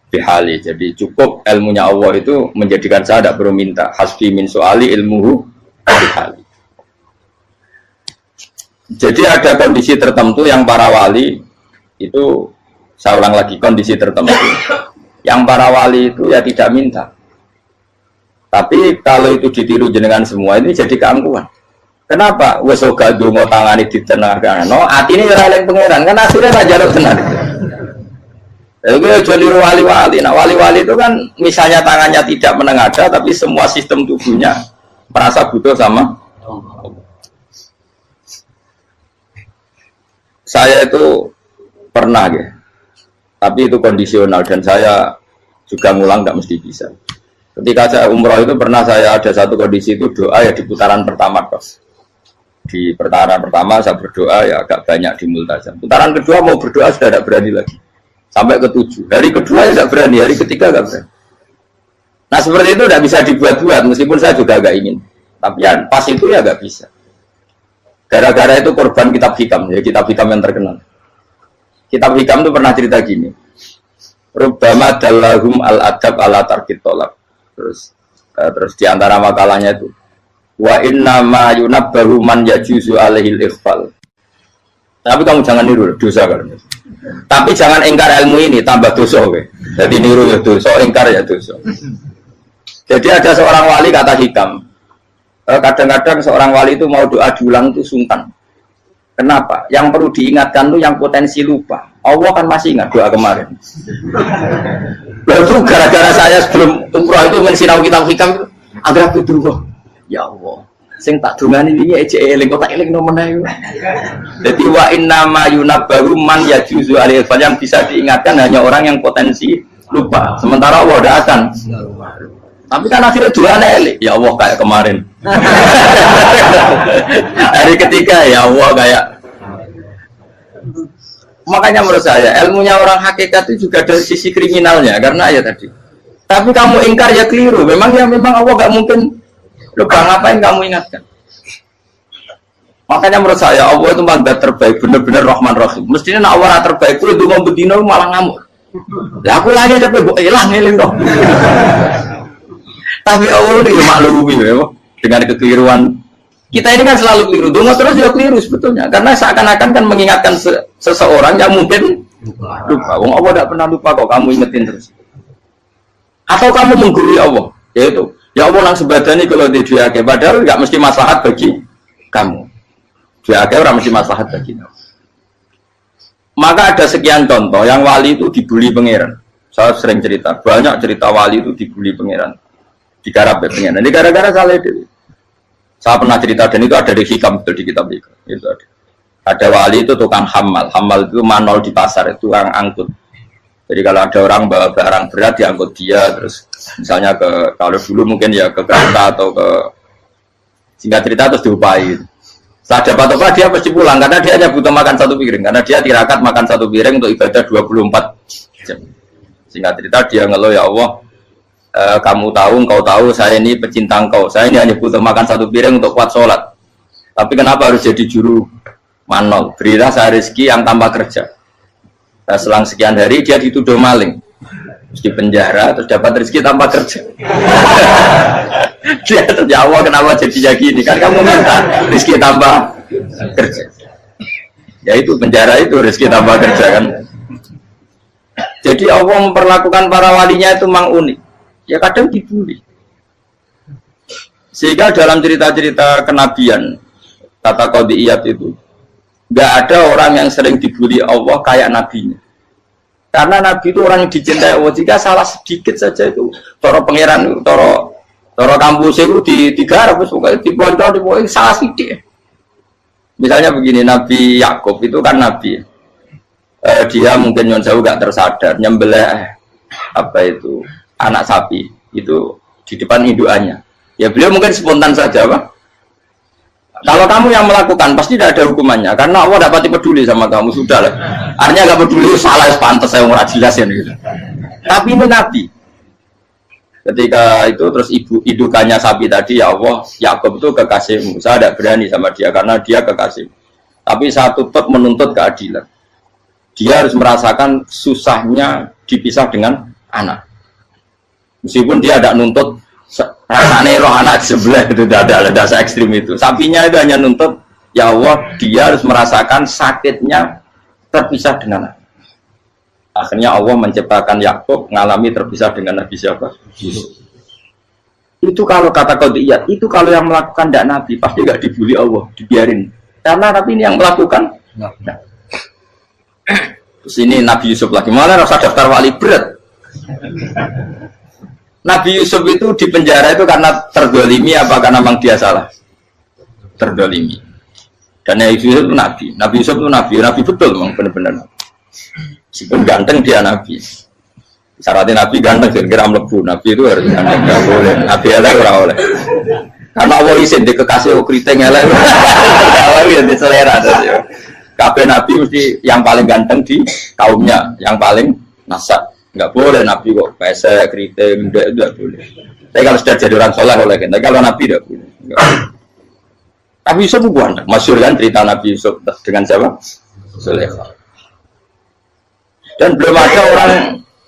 bihali. Jadi cukup ilmunya Allah itu menjadikan saya tidak perlu minta. Hasbi min su'ali ilmuhu bihali. Jadi ada kondisi tertentu yang para wali itu, saya ulang lagi, kondisi tertentu yang para wali itu ya tidak minta. Tapi kalau itu ditiru jenengan semua ini jadi keangkuhan. Kenapa? Wes ora ndonga tangane ditenangkan. No, atine ora eling pangeran, kan asline ra njaluk tenan. Itu aja niru wali-wali. Nah, wali-wali itu kan misalnya tangannya tidak menengadah tapi semua sistem tubuhnya merasa butuh sama Allah. Saya itu pernah ya. Tapi itu kondisional dan saya juga ngulang enggak mesti bisa. Ketika saya umroh itu pernah saya ada satu kondisi itu doa ya di putaran pertama kos. Di putaran pertama saya berdoa ya agak banyak di multazam. Putaran kedua mau berdoa sudah tidak berani lagi. Sampai ke-7. Hari kedua ya tidak berani, hari ketiga tidak berani. Nah seperti itu tidak bisa dibuat-buat meskipun saya juga agak ingin. Tapi ya pas itu ya agak bisa. Gara-gara itu korban kitab hikam, ya kitab hikam yang terkenal. Kitab hikam itu pernah cerita gini. Rubbama dallahum al-adab ala tarkit tolak. Terus di antara makalahnya itu wa inna ma yunabbahu man yajuzu alaihil ikhfal. Tapi kamu jangan niru dosa kan. Tapi jangan ingkar ilmu ini tambah dosa kowe. Jadi niru ya dosa, ingkar ya dosa. Jadi ada seorang wali kata hikam. Kadang-kadang seorang wali itu mau doa diulang itu sungkan. Kenapa? Yang perlu diingatkan tuh yang potensi lupa. Allah kan masih ingat doa kemarin. Lalu gara-gara saya sebelum umroh itu mensinau kitab hikam agar aku dulu. Ya Allah, sing tak dongani wingi ejek eling kok tak eling nomene. Dadi wa inna ma yunabbaru man yajuzu alaihi yang bisa diingatkan hanya orang yang potensi lupa. Sementara Allah tidak akan. Tapi kan akhirnya doa eling. Ya Allah kayak kemarin. Hari ketiga ya Allah kayak. Makanya menurut saya ilmunya orang hakikat itu juga dari sisi kriminalnya karena ya tadi. Tapi kamu ingkar ya keliru. Memang Allah gak mungkin. Lupa ngapain kamu ingatkan? Makanya menurut saya Allah itu mandat terbaik, benar-benar Rahman Rahim. Mestinya nak Allah terbaik itu mau bedino malah ngamuk. Lah aku lagi tapi kok hilang eling dong. Tapi Allah itu maklumi ya, dengan kekeliruan. Kita ini kan selalu keliru. Dongo terus juga keliru sebetulnya. Karena seakan-akan kan mengingatkan seseorang yang mungkin lupa. Wong Allah tidak pernah lupa kok, kamu ingetin terus. Atau kamu menggurui Allah, yaitu ya Allah nang sebadane kalau di diake, padahal nggak mesti maslahat bagi kamu. Diake orang mesti maslahat bagi kamu. Maka ada sekian contoh yang wali itu dibully pangeran. Saya sering cerita, banyak cerita wali itu dibully pangeran. Digarap ya pangeran. Ini gara-gara salah itu. Saya pernah cerita dan itu ada di hikam di kitab itu. Itu ada. Ada wali itu tukang hamal. Hamal itu manol di pasar, itu tukang angkut. Jadi kalau ada orang bawa barang berat diangkut dia, terus misalnya kalau dulu mungkin ya ke kereta atau ke singkat cerita terus diupain. Setelah dapat apa dia pasti pulang karena dia hanya butuh makan satu piring, karena dia tirakat makan satu piring untuk ibadah 24 jam. Singkat cerita dia ngeluh, ya Allah, kamu tahu, engkau tahu saya ini pecinta engkau, saya ini hanya butuh makan satu piring untuk kuat sholat. Tapi kenapa harus jadi juru manol? Berilah saya rezeki yang tanpa kerja. Nah, selang sekian hari dia dituduh maling, terus di penjara, terus dapat rezeki tanpa kerja. Dia terus, ya Allah kenapa jadinya gini? Kan kamu minta rezeki tanpa kerja. Ya itu penjara itu rezeki tanpa kerja kan. Jadi Allah memperlakukan para walinya itu memang unik. Ya kadang dibully. Sehingga dalam cerita-cerita kenabian, kata Qadiyat itu, nggak ada orang yang sering dibully Allah kayak nabinya. Karena nabi itu orang yang dicintai Allah. Jika salah sedikit saja itu, toro pangeran, toro kampus itu digarap, pokoknya dibuat salah sedikit. Misalnya begini, Nabi Yakub itu kan nabi. Dia mungkin yang jauh nggak tersadar, nyembelih apa itu anak sapi itu di depan indukannya. Ya beliau mungkin spontan saja, Pak. Kalau kamu yang melakukan pasti tidak ada hukumannya karena Allah dapat peduli sama kamu, sudah lah. Artinya nggak peduli, salah pantas saya mau jelasin gitu. Tapi ini Nabi. Ketika itu terus indukannya sapi tadi, ya Allah, Yakub itu kekasihmu. Saya tidak berani sama dia karena dia kekasih. Tapi saya tutup menuntut keadilan. Dia harus merasakan susahnya dipisah dengan anak. Meskipun dia tidak nuntut rasanya roh anak sebelah itu tidak ada se-ekstrim itu. Sapinya itu hanya nuntut, ya Allah, dia harus merasakan sakitnya terpisah dengan anak. Akhirnya Allah menciptakan Yakub mengalami terpisah dengan Nabi siapa? Yusuf. Itu kalau kata Qadiyat, itu kalau yang melakukan tidak Nabi pasti nggak dibully Allah, dibiarin. Karena Nabi ini yang melakukan. Nah. Terus ini Nabi Yusuf lagi, mana rasa daftar wali berat. Nabi Yusuf itu di penjara itu karena terdolimi apa karena memang dia salah? Terdolimi. Dan Nabi Yusuf itu Nabi. Nabi Yusuf itu Nabi betul memang benar-benar. Meskipun ganteng dia Nabi. Syaratnya Nabi ganteng, kira-kira melebu. Nabi itu harus ganteng, nggak boleh. Nabi elek ora oleh. Karena Allah izin di kekasih keriting elek. Allah ya di selera. Kabeh Nabi mesti yang paling ganteng di kaumnya, yang paling nasab. Nggak boleh Nabi kok pesek, keriting, tidak boleh. Tapi kalau sudah jadi orang soleh boleh, tapi kalau Nabi tidak boleh. Nabi Yusuf itu ganteng. Masyhur kan cerita Nabi Yusuf dengan siapa? Zulaikha. Dan belum ada orang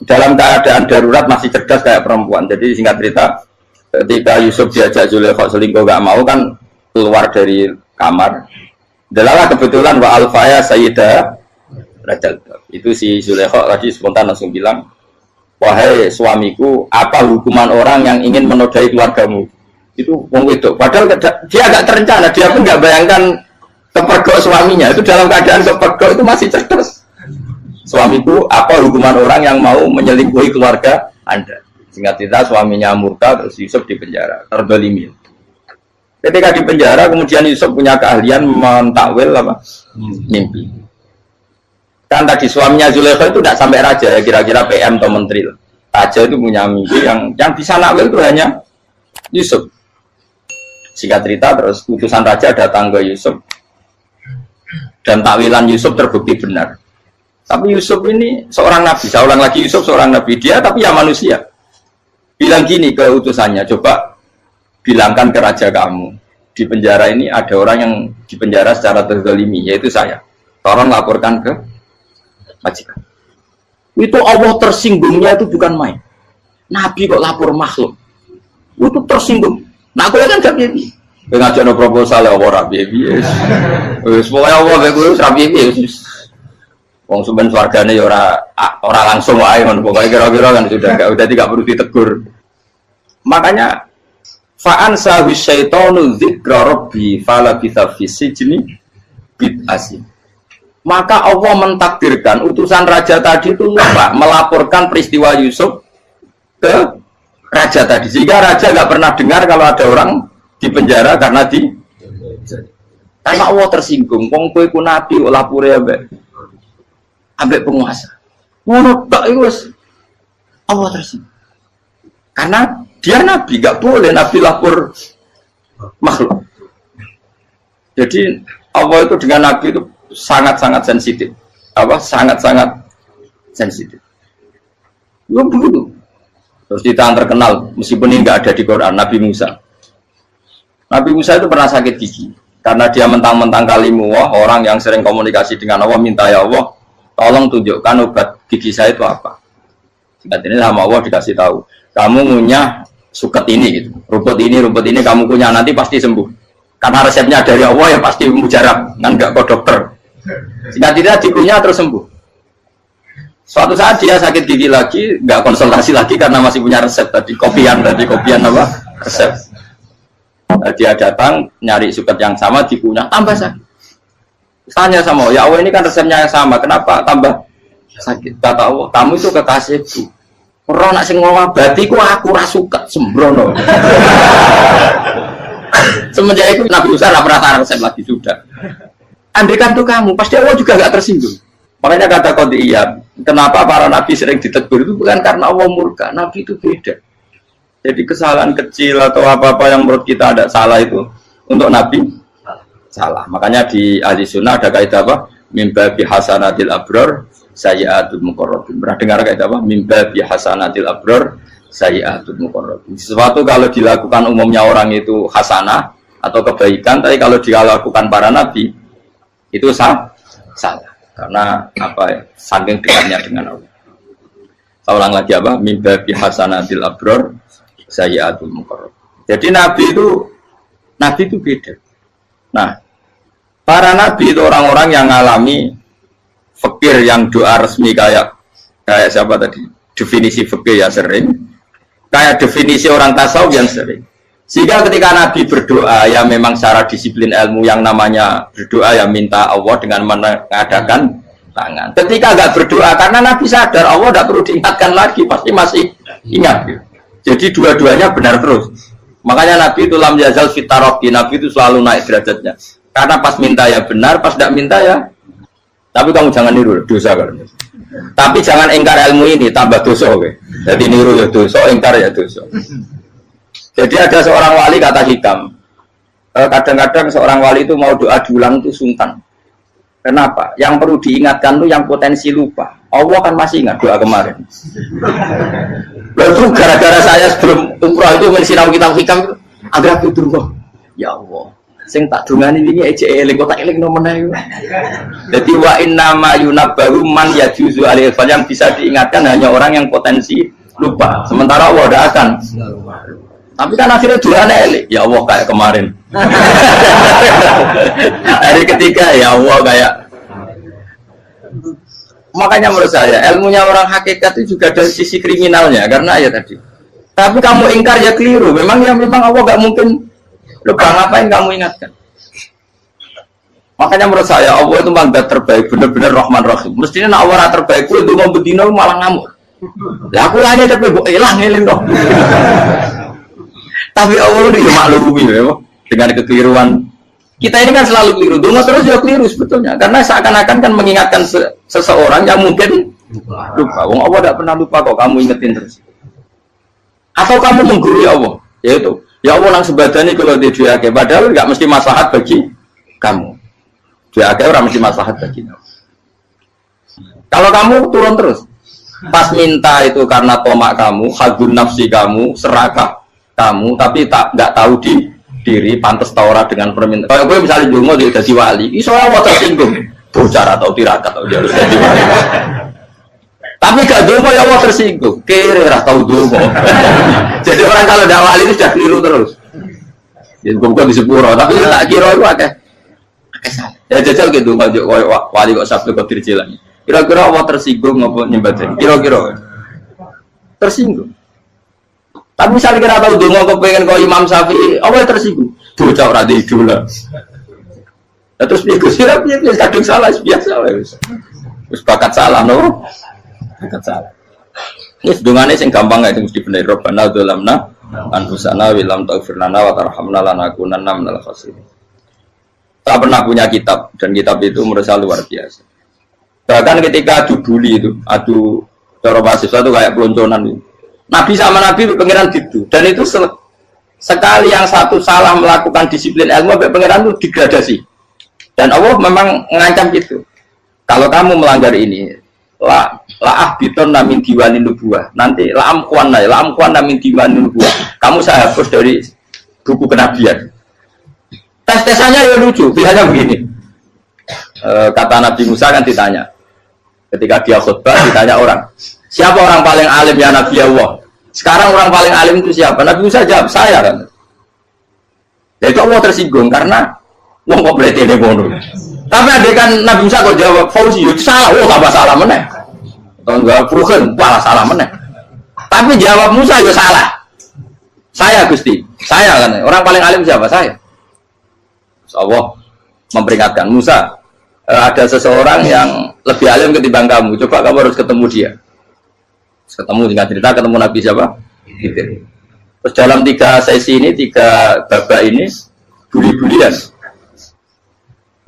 dalam keadaan darurat masih cerdas kayak perempuan. Jadi singkat cerita, ketika Yusuf diajak Zulaikha selingkuh gak mau kan keluar dari kamar. Delalah kebetulan wa alfaya sayyidah Rajal. Itu si Zulaikha tadi spontan langsung bilang, wahai suamiku, apa hukuman orang yang ingin menodai keluargamu? Itu wong wedok. Padahal dia agak terencana, dia pun nggak bayangkan kepergok suaminya. Itu dalam keadaan kepergok itu masih cerdas. Suamiku, apa hukuman orang yang mau menyelingkuhi keluarga Anda? Singkat cerita, suaminya murka, terus Yusuf di penjara, terdolimi. Ketika di penjara, kemudian Yusuf punya keahlian mentakwil apa? Mimpi. Kan tadi suaminya Zulaikha itu tidak sampai raja, ya kira-kira PM atau menteri. Raja itu punya mimpi yang bisa nakwil itu hanya Yusuf. Singkat cerita, terus utusan raja datang ke Yusuf, dan takwilan Yusuf terbukti benar. Tapi Yusuf ini seorang nabi, saya ulang lagi, Yusuf seorang nabi, dia tapi ya manusia. Bilang gini ke utusannya, coba bilangkan ke raja kamu, di penjara ini ada orang yang di penjara secara terzalimi, yaitu saya. Tolong laporkan ke majikan. Itu Allah tersinggungnya itu bukan main. Nabi kok lapor makhluk. Itu tersinggung. Nah aku kan gak bibi. Ngajak no proposal ya ora bibi. Semuanya Allah begitu rabi bibi. Wong sumben swargane ya ora langsung wae ngono. Pokoke kira-kira kan sudah tidak perlu ditegur. Makanya fa'an sahu syaitanu dzikra rabbi fala bisa fi sijni bid'asi. Maka Allah mentakdirkan utusan raja tadi itu lupa melaporkan peristiwa Yusuf ke raja tadi, sehingga raja nggak pernah dengar kalau ada orang di penjara karena Allah tersinggung. Wong kowe ku nabi lapure ambek penguasa. Ngono tok iku wis Allah tersinggung. Karena dia nabi, nggak boleh nabi lapor makhluk. Jadi Allah itu dengan nabi itu sangat-sangat sensitif. Sangat-sangat sensitif. Ya begitu. Terus kita terkenal, meskipun ini nggak ada di Quran, Nabi Musa. Nabi Musa itu pernah sakit gigi. Karena dia mentang-mentang kalimullah, orang yang sering komunikasi dengan Allah, minta ya Allah, tolong tunjukkan obat gigi saya itu apa. Singkat ini sama Allah dikasih tahu. Kamu ngunyah suket ini, gitu. Rumput ini kamu kunyah, nanti pasti sembuh. Karena resepnya dari Allah ya pasti mujarab, kan nggak ke dokter. Singkat tidak dikunyah terus sembuh. Suatu saat dia sakit gigi lagi, nggak konsultasi lagi karena masih punya resep tadi kopian apa resep. Dia datang nyari suket yang sama dikunyah tambah sakit. Tanya sama ya Allah ini kan resepnya yang sama, kenapa tambah sakit? Kata Allah kamu itu kekasihku. Orang nak sing ngobatiku aku rasuket sembrono. Semenjak itu Nabi Musa nggak pernah resep lagi sudah. Andaikan tuh kamu, pasti Allah juga gak tersinggung. Makanya kata Qadiyat, kenapa para nabi sering ditegur itu bukan karena Allah murka, nabi itu beda. Jadi kesalahan kecil atau apa-apa yang menurut kita ada salah itu untuk nabi salah. Makanya di ahli sunnah ada kaidah apa? Mimba bihasanatil abror sayyi'atul muqarrabin. Pernah dengar kaidah apa? Mimba bihasanatil abror sayyi'atul muqarrabin. Sesuatu kalau dilakukan umumnya orang itu hasanah atau kebaikan, tapi kalau dilakukan para nabi itu salah. Karena apa ya? Saking dekatnya dengan Allah. Saya ulang lagi apa? Mimba bihasanatil abror sayyi'atul muqarrab. Jadi nabi itu beda. Nah, para nabi itu orang-orang yang mengalami fikir yang doa resmi kayak siapa tadi? Definisi fikir ya sering. Kayak definisi orang tasawuf yang sering. Sehingga ketika Nabi berdoa, ya memang secara disiplin ilmu yang namanya berdoa ya minta Allah dengan mengadakan tangan. Ketika nggak berdoa, karena Nabi sadar Allah tidak perlu diingatkan lagi, pasti masih ingat. Jadi dua-duanya benar terus. Makanya Nabi itu lam yazal fitaroki, Nabi itu selalu naik derajatnya. Karena pas minta ya benar, pas tidak minta ya. Tapi kamu jangan niru dosa kan. Tapi jangan ingkar ilmu ini, tambah dosa. Okay? Jadi niru ya dosa, ingkar ya dosa. Jadi ada seorang wali kata hikam, kadang-kadang seorang wali itu mau doa diulang itu sungkan. Kenapa? Yang perlu diingatkan itu yang potensi lupa. Allah kan masih ingat doa kemarin. Lalu gara-gara saya sebelum umrah itu mensinau kitab hikam itu agar aku dulu. Ya Allah, sing tak dungani ini aja eling kok tak eling nomene iku. Dadi wa inna ma yunabbahu man yajuzu alaihi yang bisa diingatkan hanya orang yang potensi lupa. Sementara Allah tidak akan. Tapi kan akhirnya doanya elik, ya Allah kayak kemarin. Hari ketiga ya Allah kayak. Makanya menurut saya ilmunya orang hakikat itu juga dari sisi kriminalnya karena ya tadi. Tapi kamu ingkar ya keliru. Memang Allah nggak mungkin lupa, ngapain kamu ingatkan? Makanya menurut saya Allah itu mandat terbaik, benar-benar Rahman Rahim. Mestinya nak Allah terbaik, itu mau bedino malah ngamuk. Lah aku hanya tapi hilang ngeling dong. Tapi Allah itu maklumi ya, dengan kekeliruan. Kita ini kan selalu keliru, dungo terus juga keliru sebetulnya. Karena seakan-akan kan mengingatkan seseorang yang mungkin lupa. Wong Allah tidak pernah lupa kok, kamu ingetin terus. Atau kamu menggurui Allah, yaitu ya Allah nang sebadani kalau dia padahal nggak mesti maslahat bagi kamu. Dia orang mesti maslahat bagi kamu. Kalau kamu turun terus, pas minta itu karena tomak kamu, hagun nafsi kamu, serakah kamu, tapi nggak tahu diri pantas taura dengan permintaan. Kalau gue misalnya dungo dia jadi wali, iso Allah tersinggung, bocor atau tirakat atau dia harus jadi wali. Tapi gak dongo ya Allah tersinggung. Kere ra tau dongo. Jadi orang kalau dak wali itu sudah keliru terus. Ya bukan di sepuro, tapi tak kira itu akeh. Ya jajal gitu ngajak wali kok sabtu kok dirjelan. Kira-kira Allah tersinggung apa nyembah? Kira-kira tersinggung. Tapi misalnya kira tahu dongo kepengen kau Imam Syafi'i, Allah tersinggung. Bocah ora di idola. Nah, terus dia gusir kadung salah biasa wes. Wis bakat salah no. Bakat salah. Wis dongane sing gampang ae mesti bener Rabbana dzalamna anfusana wa lam taghfir lana wa tarhamna lanakunanna minal khasirin. Saya pernah punya kitab dan kitab itu menurut saya luar biasa. Bahkan ketika adu bully itu, adu cara mahasiswa itu kayak pelonconan itu. Nabi sama Nabi pengiran gitu dan itu sekali yang satu salah melakukan disiplin ilmu sampai pengiran itu degradasi. Dan Allah memang mengancam gitu. Kalau kamu melanggar ini, la ahbiton namin diwanin nubuah. Nanti la amkuan namin diwanin nubuah. Kamu saya hapus dari buku kenabian. Tes-tesannya ya lucu, pilihannya begini. Kata Nabi Musa kan ditanya. Ketika dia khutbah ditanya orang, siapa orang paling alim ya Nabi Allah? Sekarang orang paling alim itu siapa? Nabi Musa jawab, saya kan. Ya itu Allah tersinggung karena wong kok berarti ini bodoh. Tapi ada kan Nabi Musa kok jawab Fauzi, itu salah, tambah salah meneh. Atau enggak Furuhan, malah salah meneh. Tapi jawab Musa itu salah. Saya Gusti, saya kan. Orang paling alim siapa? Saya. Allah memperingatkan Musa, ada seseorang yang lebih alim ketimbang kamu. Coba kamu harus ketemu dia. Ketemu tinggal cerita ketemu Nabi siapa? Terus dalam 3 sesi ini, 3 babak ini buli-bulian.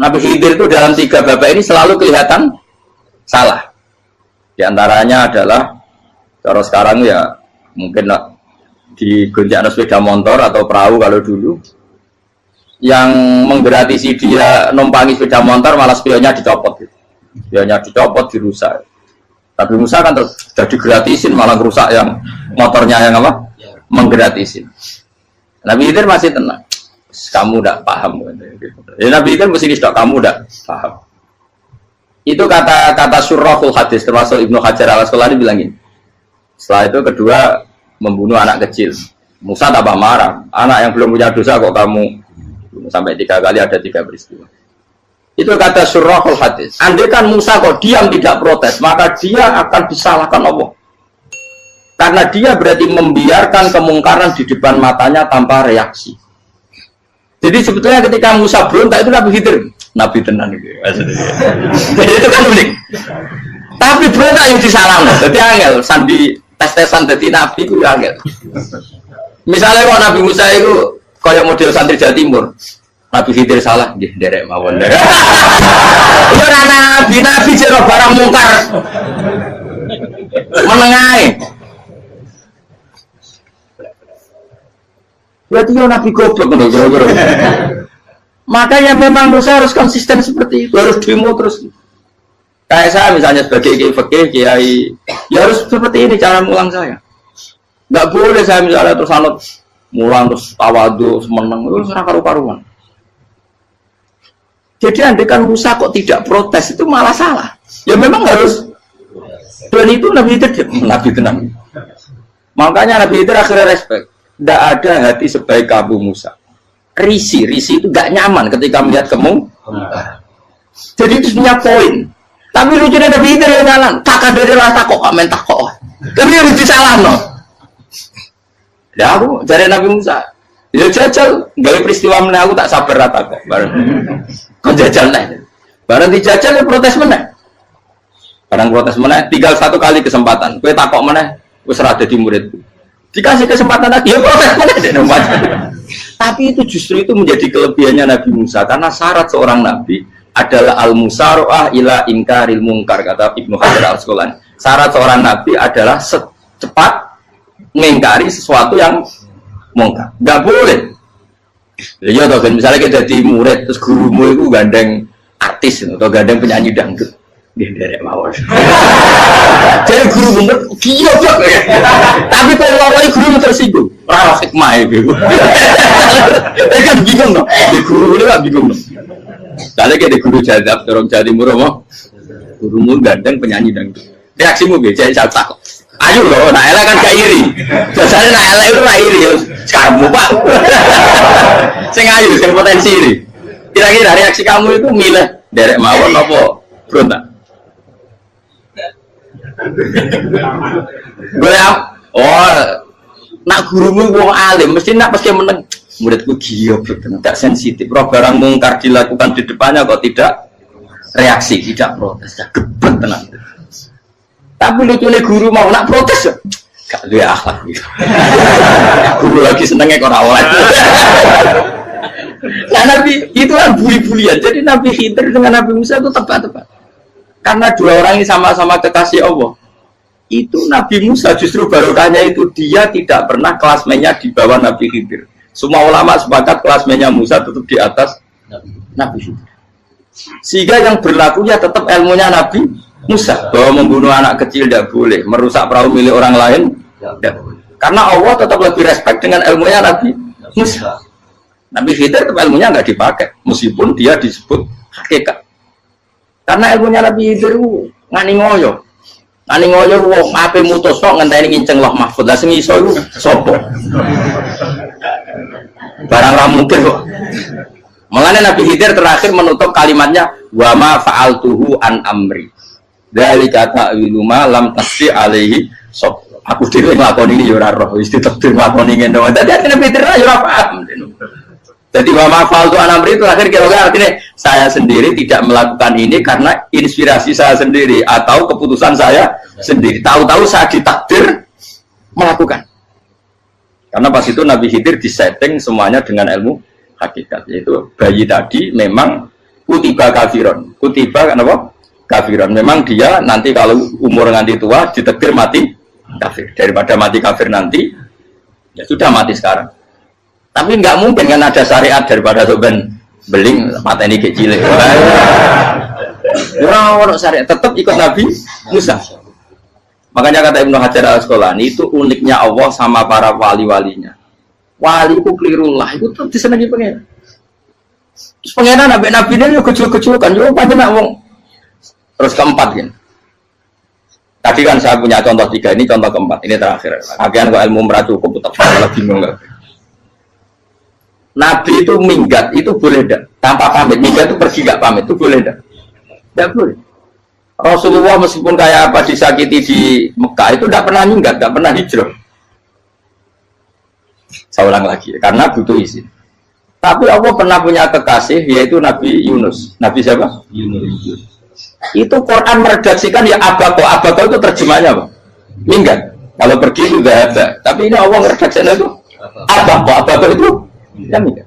Nabi Khidir itu dalam 3 babak ini selalu kelihatan salah. Di antaranya adalah cara sekarang ya mungkin di gonjak sepeda motor atau perahu kalau dulu yang menggratisi dia numpangi sepeda motor malah spionnya dicopot gitu. Spionnya dicopot, dirusak. Tapi Musa kan sudah digratisin malah rusak yang motornya yang apa? Menggratisin. Nabi Khidir masih tenang. Kamu tidak paham. Ya, Nabi Khidir mesti tidak kamu tidak paham. Itu kata surahul hadis termasuk Ibnu Hajar al-Asqalani bilang ini. Setelah itu kedua membunuh anak kecil. Musa tambah marah. Anak yang belum punya dosa kok kamu sampai 3 kali ada 3 peristiwa. Itu kata surahul hadis. Andai kan Musa kok diam tidak protes, maka dia akan disalahkan Allah. Karena dia berarti membiarkan kemungkaran di depan matanya tanpa reaksi. Jadi sebetulnya ketika Musa berontak itu Nabi Khidir, Nabi tenan gitu. Jadi itu kan unik. Tapi berontak yang disalahkan. Jadi angel sandi tes-tesan jadi Nabi itu angel. Misalnya kalau Nabi Musa itu kayak model santri Jawa Timur, Nabi Khidir salah, nggih derek mawon. Ora nabi jero barang mungkar. Menengae. Berarti yo nabi goblok ngono kira-kira. Makanya memang Musa harus konsisten seperti itu, harus demo terus. Kayak saya misalnya sebagai kiai, ya harus seperti ini cara mulang saya. Enggak boleh saya misalnya terus anut mulang terus tawadu semeneng itu serah karu-karuan. Jadi andekan Musa kok tidak protes itu malah salah. Ya memang harus. Dan itu Nabi tenang. Makanya Nabi itu akhirnya respect. Tidak ada hati sebaik kamu Musa. Risi itu gak nyaman ketika melihat kamu. Jadi itu punya poin. Tapi lucunya Nabi itu yang jalan. Kakak dari rasa kok kamen takok. Tapi harus disalah no. Ya aku dari Nabi Musa. Ya jajal, gak peristiwa mana aku tak sabar rata kok. Kau jajal nih. Barang dijajal ya protes mana? Barang protes mana? Tinggal 1 kali kesempatan. Kue takok mana? Kue serah jadi muridku. Dikasih kesempatan lagi, ya protes mana? Tapi itu justru itu menjadi kelebihannya Nabi Musa. Karena syarat seorang Nabi adalah al-musara'ah ila inkaril mungkar, kata Ibnu Hajar al-Asqalani. Syarat seorang Nabi adalah secepat mengingkari sesuatu yang mungkar. Gak boleh. Ya toh, misalnya kita jadi murid terus gurumu itu gandeng artis atau gandeng penyanyi dangdut, dia derek mawon. Jadi guru bener gila banget. Tapi kalau orang guru tersinggung, rawat hikmah itu. Kan bingung dong. Di guru itu kan bingung dong. Kalau kita guru jadab, orang Jawa Timur mau gurumu gandeng penyanyi dangdut. Reaksimu piye? Jadi tak. Ayo loh, nak elek kan gak iri. Biasanya nak elek itu gak iri. Kamu Pak. Sing ayu, sing potensi iri. Kira-kira reaksi kamu itu milih derek mawon apa berontak? Nak gurumu wong alim, mesti nak pasti meneng. Muridku gila, tidak sensitif. Roh barang mungkar dilakukan di depannya kok tidak reaksi, tidak protes, gebet tenang. Tapi lucunya guru mau nak protes, gak luwe akhlak gitu. Guru lagi senengnya kok awal. Nah Nabi itu kan buli-bulian. Jadi Nabi Khidir dengan Nabi Musa itu tepat-tepat. Karena dua orang ini sama-sama kekasih Allah. Itu Nabi Musa justru barokahnya itu dia tidak pernah kelasmennya di bawah Nabi Khidir. Semua ulama sepakat kelasmennya Musa tetap di atas Nabi Khidir. Sehingga yang berlaku ya tetap ilmunya Nabi Musa. Bahwa membunuh anak kecil tidak boleh, merusak perahu milik orang lain tidak boleh. Karena Allah tetap lebih respect dengan ilmunya Nabi Musa. Nabi Khidir tetap ilmunya nggak dipakai, meskipun dia disebut hakikat. Karena ilmunya Nabi Khidir ngani ngoyo. Ngani ngoyo wong ape mutus kok ngenteni nginceng loh mahfud. Lah sing iso iku sapa? Barang ra mungkin kok. Makanya Nabi Khidir terakhir menutup kalimatnya wa ma fa'altuhu an amri. Dzalika ta'wilu ma lam tasdi alaihi sab. Aku dhewe nglakoni iki ya ora roh, wis ditakdir nglakoni ngene. Dadi Nabi Khidir ya ora paham. Jadi wa ma fa'altu an amri itu akhir kira-kira artinya saya sendiri tidak melakukan ini karena inspirasi saya sendiri atau keputusan saya sendiri. Tahu-tahu saya ditakdir melakukan. Karena pas itu Nabi Khidir disetting semuanya dengan ilmu hakikat, yaitu bayi tadi memang kutiba kafiron. Kutiba kenapa? Kafiron. Memang dia nanti kalau umur nganti tua ditakdir mati kafir. Daripada mati kafir nanti, ya sudah mati sekarang. Tapi nggak mungkin kan ada syariat daripada soben beling mata ini kecil. Orang syariat tetap ikut Nabi Musa. Makanya kata Ibnu Hajar Al-Asqalani itu uniknya Allah sama para wali-walinya. Wali itu kelirullah itu tetap disenangi pengen. Terus pengenan nabi-nabi ini juga kecil-kecil kan, juga pada nak wong. Terus keempat kan. Tadi kan saya punya contoh 3, ini contoh keempat, ini terakhir. Akhirnya kok ilmu merah cukup, tetap malah bingung nggak? Nabi itu minggat itu boleh tidak tanpa pamit, minggat itu pergi nggak pamit itu boleh tidak? Tidak boleh. Rasulullah meskipun kayak apa disakiti di Mekah itu tidak pernah minggat, tidak pernah hijrah. Saya ulang lagi, karena butuh izin. Tapi Allah pernah punya kekasih yaitu Nabi Yunus. Nabi siapa? Yunus. Itu Quran meredaksikan ya abako itu terjemahnya apa? Minggat. Kalau pergi itu tidak ada. Tapi ini Allah meredaksikan itu abako itu ya minggat.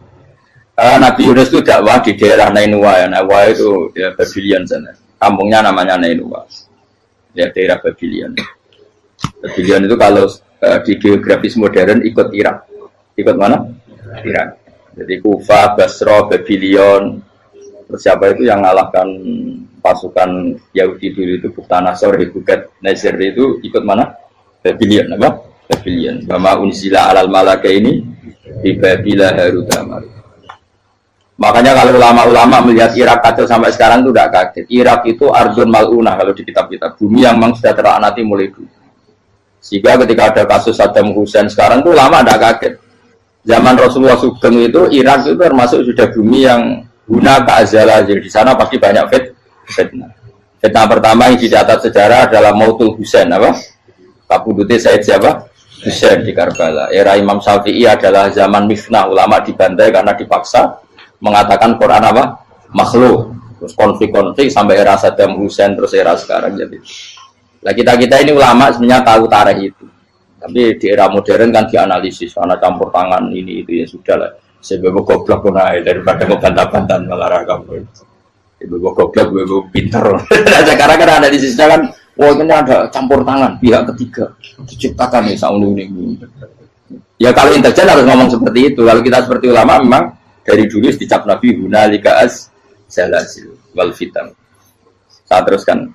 Nabi Yunus itu dakwah di daerah Nainua ya. Nainua itu ya Babylon sana. Kampungnya namanya Nainua. Ya daerah Babylon. Babylon itu kalau di geografis modern ikut Irak. Ikut mana? Irak. Jadi Kufa, Basra, Babylon. Terus siapa itu yang mengalahkan pasukan Yahudi dulu itu Buktanasor, Hebukat, Nasir itu ikut mana? Babylon, apa? Babylon. Bama unzila alal malaka ini di Babila Harutama. Makanya kalau ulama-ulama melihat Irak kacau sampai sekarang itu tidak kaget. Irak itu ardun mal'unah kalau di kitab-kitab. Bumi yang memang sudah terlaknati mulai dulu. Sehingga ketika ada kasus Saddam Hussein sekarang itu ulama tidak kaget. Zaman Rasulullah Sugeng itu Irak itu termasuk sudah bumi yang guna keazalah. Jadi di sana pasti banyak fitnah. Fitnah pertama yang dicatat sejarah adalah Mautul Husain, apa? Kabudutnya Said siapa? Husain di Karbala. Era Imam Syafi'i adalah zaman mifnah, ulama dibantai karena dipaksa mengatakan Quran apa? Makhluk. Terus konflik-konflik sampai era Saddam Hussein terus era sekarang jadi. Nah kita ini ulama sebenarnya tahu tarikh itu. Tapi di era modern kan dianalisis karena campur tangan ini itu ya sudah lah. Sebab goblok pun daripada ngebantah-bantah malah kamu. Ibu goblok, ibu pinter. Sekarang kan analisisnya kan, wah ini ada campur tangan pihak ketiga diciptakan nih saunu ini. Ya kalau intelijen harus ngomong seperti itu. Kalau kita seperti ulama memang dari dulu dicap Nabi hunalika az-zalazil wal fitan. Saya teruskan.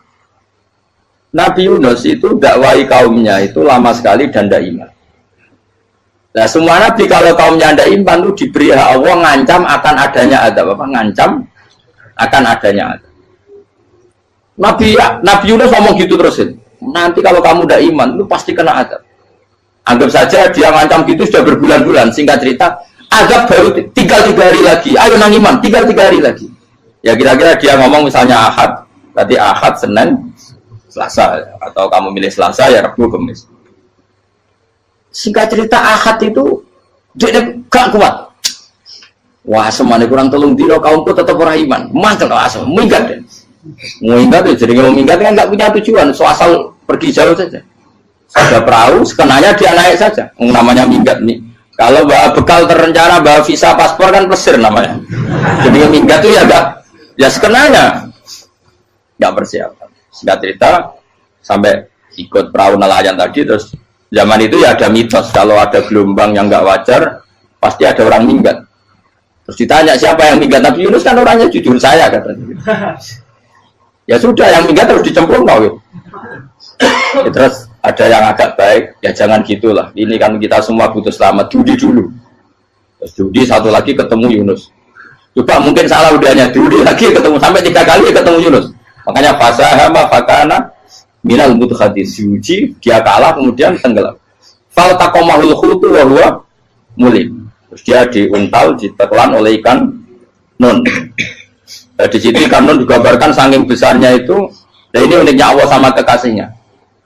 Nabi Yunus itu dakwai kaumnya itu lama sekali dan tidak iman. Nah semua nabi kalau kaumnya tidak iman itu diberi hak Allah ngancam akan adanya azab apa? Ngancam akan adanya azab. Nabi Yunus ngomong gitu terus. nanti kalau kamu udah iman, lu pasti kena azab. Anggap saja dia ngancam gitu sudah berbulan-bulan. Singkat cerita, azab baru tinggal 3 hari lagi. Ayo nang iman, tinggal 3 hari lagi. Ya kira-kira dia ngomong misalnya Ahad, berarti Ahad, Senin, Selasa, atau kamu milih Selasa ya Rabu, Kamis. Singkat cerita Ahad itu dia gak kuat. Wah, semuanya kurang tolong dino kaumku tetap orang iman. Mantel asal minggat deh. Minggat ya jadi kalau minggat kan nggak punya tujuan, so asal pergi jauh saja. Ada perahu, sekenanya dia naik saja. Namanya minggat nih. Kalau bawa bekal terencana, bawa visa, paspor kan plesir namanya. Jadi minggat itu ya enggak, ya sekenanya nggak persiapan. Singkat cerita sampai ikut perahu nelayan tadi, terus zaman itu ya ada mitos kalau ada gelombang yang nggak wajar pasti ada orang minggat. Terus ditanya siapa yang minggat, Nabi Yunus kan orangnya jujur, saya katanya. Ya sudah, yang minggat terus dicemplung ya, terus ada yang agak baik, ya jangan gitulah. Ini kan kita semua butuh selamat, judi dulu. Terus judi satu lagi ketemu Yunus. Coba mungkin salah udahnya, judi lagi ketemu sampai 3 kali ketemu Yunus. Makanya fasahama fakana minal mudkhadin, diuji, dia kalah kemudian tenggelam. Fal taqamahul khutu wa huwa mulim. Terus dia diuntal, ditelan oleh ikan nun. Di situ ikan nun digambarkan saking besarnya itu. Dan ini uniknya Allah sama kekasihnya.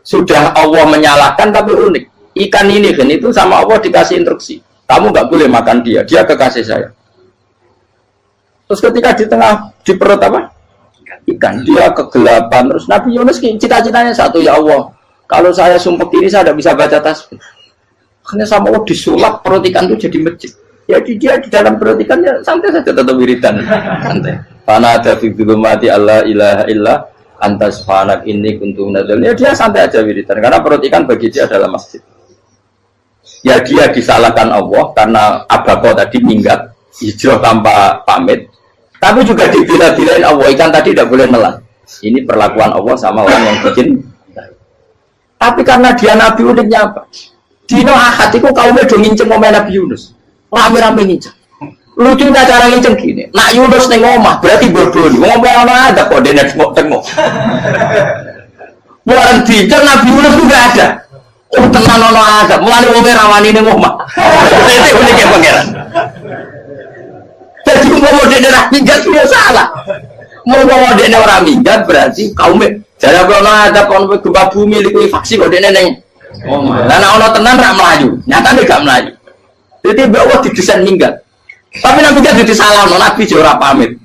Sudah Allah menyalahkan tapi unik. Ikan ini kan itu sama Allah dikasih instruksi. Kamu nggak boleh makan dia, dia kekasih saya. Terus ketika di tengah di perut apa? Ikan, dia kegelapan. Terus Nabi Yunus cita-citanya satu, ya Allah, kalau saya sumpah diri saya tidak bisa baca tasbih. Karena sama Allah disulap perut ikan itu jadi masjid. Ya dia di dalam perut ikannya santai saja tetap wiridan. Santai. Karena ada fi dzulumati Allah ilaha illa anta subhanak inni kuntu minadz dzalimin. Ya dia santai aja wiridan karena perut ikan bagi dia adalah masjid. Ya dia disalahkan Allah karena abako tadi minggat hijrah tanpa pamit. Tapi juga dibila-bilain Allah, ikan tadi tidak boleh nelan. Ini perlakuan Allah sama orang yang bikin. Tapi karena dia Nabi uniknya apa? Dino Ahad itu kaumnya udah nginceng ngomong Nabi Yunus. Rame-rame nginceng. Lucunya cara nginceng gini. Nak Yunus nih ngomah, berarti bodoh. Ngomong orang ada kok, dia tengok. Bukan dinceng Nabi Yunus itu gak ada. Oh tenang orang ada, mulai ngomong rawani nih ngomah. Itu uniknya pangeran. Jadi ngomong dia orang minggat itu salah. Ngomong dia orang minggat berarti kaumnya. Jadi orang ada kaumnya gempa bumi, likuifaksi kok dia neng. Oh, karena ono tenan rak melayu, nyatanya gak melayu. Jadi bahwa didesain minggat. Tapi Nabi kan jadi salah, Nabi jora pamit.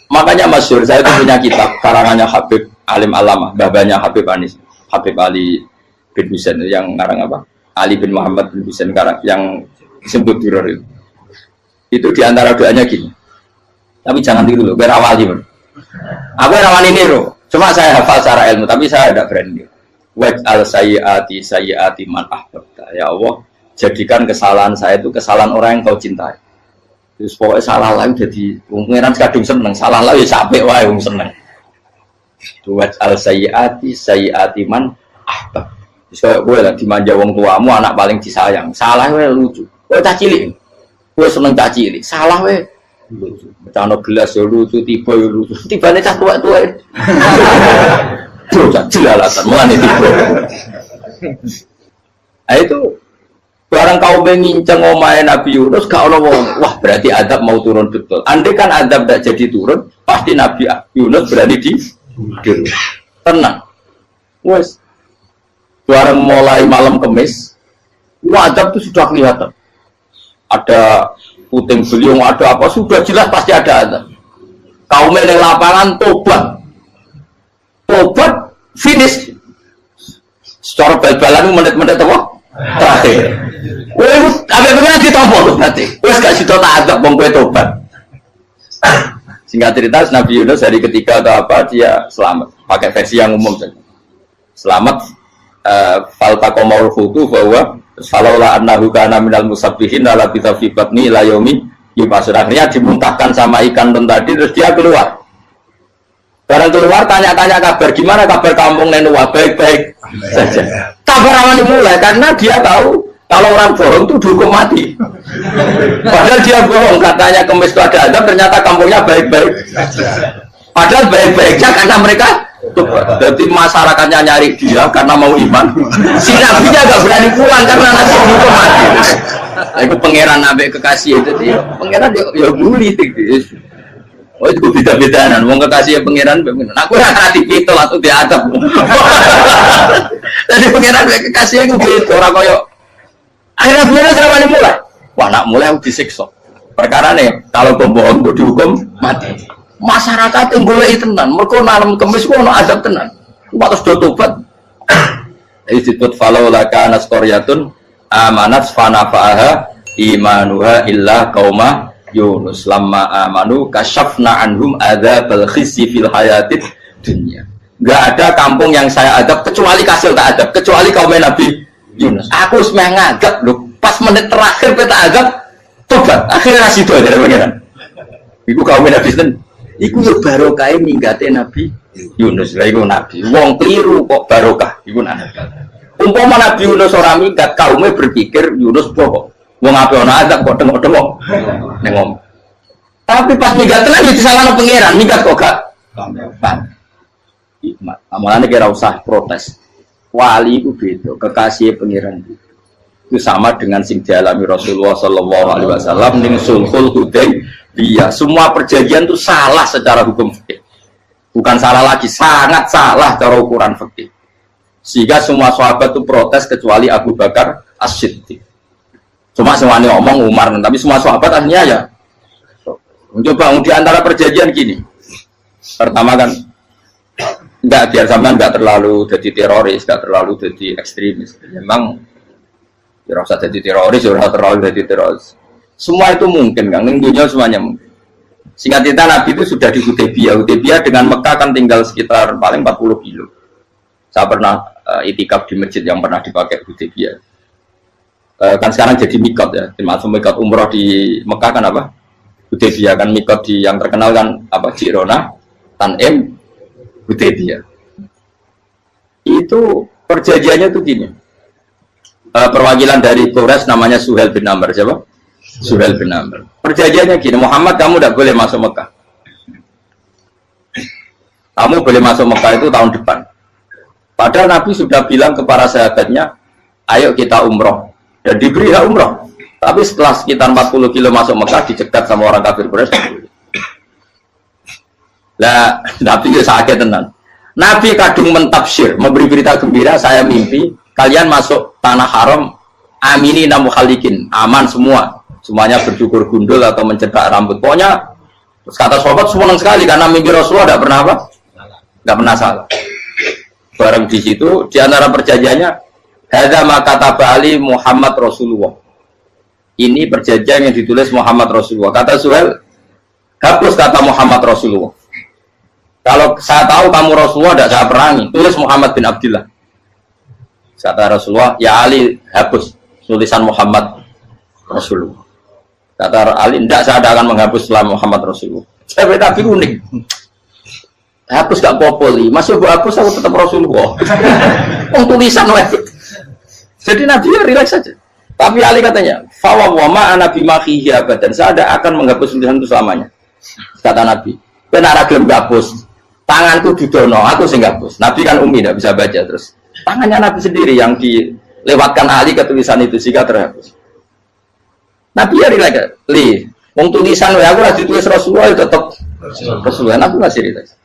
Makanya masyhur, saya itu punya kitab karangannya Habib Alim Alama, babanya Habib Anis, Habib Ali bin Husain yang ngarang apa? Ali bin Muhammad bin Husain karang yang disebut Duror itu. Itu diantara doanya gini. Tapi jangan tiru loh, biar awali. Aku rawani niru. Cuma saya hafal secara ilmu, tapi saya tidak berani. Waj'al sayyiati man ahbabta. Ya Allah, jadikan kesalahan saya itu kesalahan orang yang kau cintai. Terus pokoknya salah lagi jadi pengiran kadung seneng, salah lagi sampai wae wong seneng. Waj'al sayyiati man ahbab. Terus kayak gue lah dimanja wong tuamu, anak paling disayang. Salah wae lucu. Kowe cah cilik. Kowe seneng cah cilik. Salah wae Becano gelas ya lucu, tiba ya lucu. Tibane cah tuwek-tuwek. Bocah jelalatan mulane tiba. Nah itu barang kau menginceng omahe Nabi Yunus gak ono wong. Wah, berarti adab mau turun betul. Andai kan adab tidak jadi turun, pasti Nabi Yunus berani di tenang. Wes. Barang mulai malam Kamis, adab itu sudah kelihatan. Ada puting beliung, ada apa, sudah jelas pasti ada azab. Kaum yang lapangan tobat finish secara bal-balan menit-menit apa? Terakhir apa benar ditompok berarti wes gak situ tak azab bang kue tobat. Singkat cerita Nabi Yunus hari ketiga atau apa dia selamat, pakai versi yang umum saja selamat. Faltaqamaul hutu bahwa falaulah annahu kana minal musabbihin la labitha fi batni ila yaumi yub'atsun. Akhirnya dimuntahkan sama ikan tadi terus dia keluar. Barang keluar tanya-tanya kabar, gimana kabar kampung Nenua? Baik-baik saja. Kabar awan dimulai karena dia tahu kalau orang bohong itu dihukum mati. Padahal dia bohong, katanya Kemis itu ada azab, ternyata kampungnya baik-baik. Padahal baik-baiknya karena mereka Jadi masyarakatnya nyari dia karena mau iman. Si nabinya gak berani pulang karena nanti hukum mati. Itu pangeran nabi kekasih itu dia. Pangeran ya bully. Oh itu beda-bedaan. Mau kekasih pangeran. Aku hati itu atau diadab. Jadi pangeran kekasih itu gitu. Orang koyo. Akhirnya pangeran selama mulai. Wah nak mulai aku disiksa. Perkara nih kalau pembohong itu dihukum mati. Masyarakat yang boleh tenan, mereka malam kemis ku ono azab tenan. Waktu sudah tobat. Disebut falau laka naskoryatun amanat fanafa'aha imanuha illa qauma Yunus lamma amanu kasyafna anhum adzabal khizyi fil hayatid dunya. Enggak ada kampung yang saya adab kecuali kasih tak adab, kecuali kaum Nabi Yunus. Aku semeh ngadab lho, pas menit terakhir peta adab tobat. Akhirnya sido aja pangeran. Iku kaum Nabi ten. Iku yo barokah minggate Nabi Yunus. Lah iku nabi. Wong keliru kok barokah iku nabi. Umpama Nabi Yunus ora minggat, kaume berpikir Yunus bokok. Wong ape ana azab kok tengok-tengok. Ning ngomong. Tapi pas minggat tenan yo disalahno pangeran, minggat kok gak. Hikmat. Amalane kira usah protes. Wali iku beda, kekasih pangeran itu sama dengan sing dialami Rasulullah sallallahu alaihi wasallam ning sulhul Hudaybiyah. Semua perjanjian itu salah secara hukum fikih. Bukan salah lagi, sangat salah cara ukuran fikih. Sehingga semua sahabat itu protes kecuali Abu Bakar As-Siddiq. Cuma semuanya ngomong Umar, tapi semua sahabat akhirnya ya mencoba di antara perjanjian gini. Pertama kan enggak biar sampean enggak terlalu jadi teroris, enggak terlalu jadi ekstremis. Memang ya rasa jadi teroris, ya terlalu jadi teroris. Semua itu mungkin, kan? Dunia semuanya mungkin. Singkat cerita Nabi itu sudah di Hudaybiyah. Hudaybiyah dengan Mekah kan tinggal sekitar paling 40 kilo. Saya pernah itikaf di masjid yang pernah dipakai Hudaybiyah. Kan sekarang jadi mikot ya. Termasuk mikot umroh di Mekah kan apa? Hudaybiyah kan mikot di yang terkenal kan apa? Jirona, Tanim, Hudaybiyah. Itu perjanjiannya tuh gini. Perwakilan dari Quraisy namanya Suhail bin Amr, siapa? Suhail bin Amr. Perjanjiannya gini, Muhammad kamu tidak boleh masuk Mekah. Kamu boleh masuk Mekah itu tahun depan. Padahal Nabi sudah bilang ke para sahabatnya, ayo kita umroh. Dan diberi hak umroh. Tapi setelah sekitar 40 kilo masuk Mekah, dicegat sama orang kafir Quraisy. Lah, Nabi itu sakit tenan. Nabi kadung mentafsir, memberi berita gembira, saya mimpi kalian masuk tanah haram amini namukhalikin, aman semua, semuanya bercukur gundul atau mencetak rambut. Pokoknya kata sahabat senang sekali karena mimpi Rasulullah tidak pernah apa? Tidak pernah salah. Bareng di situ di antara perjanjiannya hadza ma kataba ali Muhammad Rasulullah. Ini perjanjian yang ditulis Muhammad Rasulullah. Kata Suhail, hapus kata Muhammad Rasulullah. Kalau saya tahu kamu Rasulullah tidak saya perangi, tulis Muhammad bin Abdullah. Kata Rasulullah, ya Ali hapus tulisan Muhammad Rasulullah. Kata Ali, tidak saya akan menghapus setelah Muhammad Rasulullah. Saya tapi unik. Hapus gak populi, masih gue hapus aku tetap Rasulullah. Tulisan wajib. Jadi Nabi ya relax saja. Tapi Ali katanya, fawwama ana bimakhihi abadan. Saya tidak akan menghapus tulisan itu selamanya. Kata Nabi, benar gelem hapus. Tanganku didono, aku sing hapus. Nabi kan umi tidak bisa baca terus. Tangannya Nabi sendiri yang dilewatkan Ali ke tulisan itu sehingga terhapus. Nabi ya relax. Wong tulisan aku lagi tulis Rasulullah tetap Rasulullah. Aku masih relax.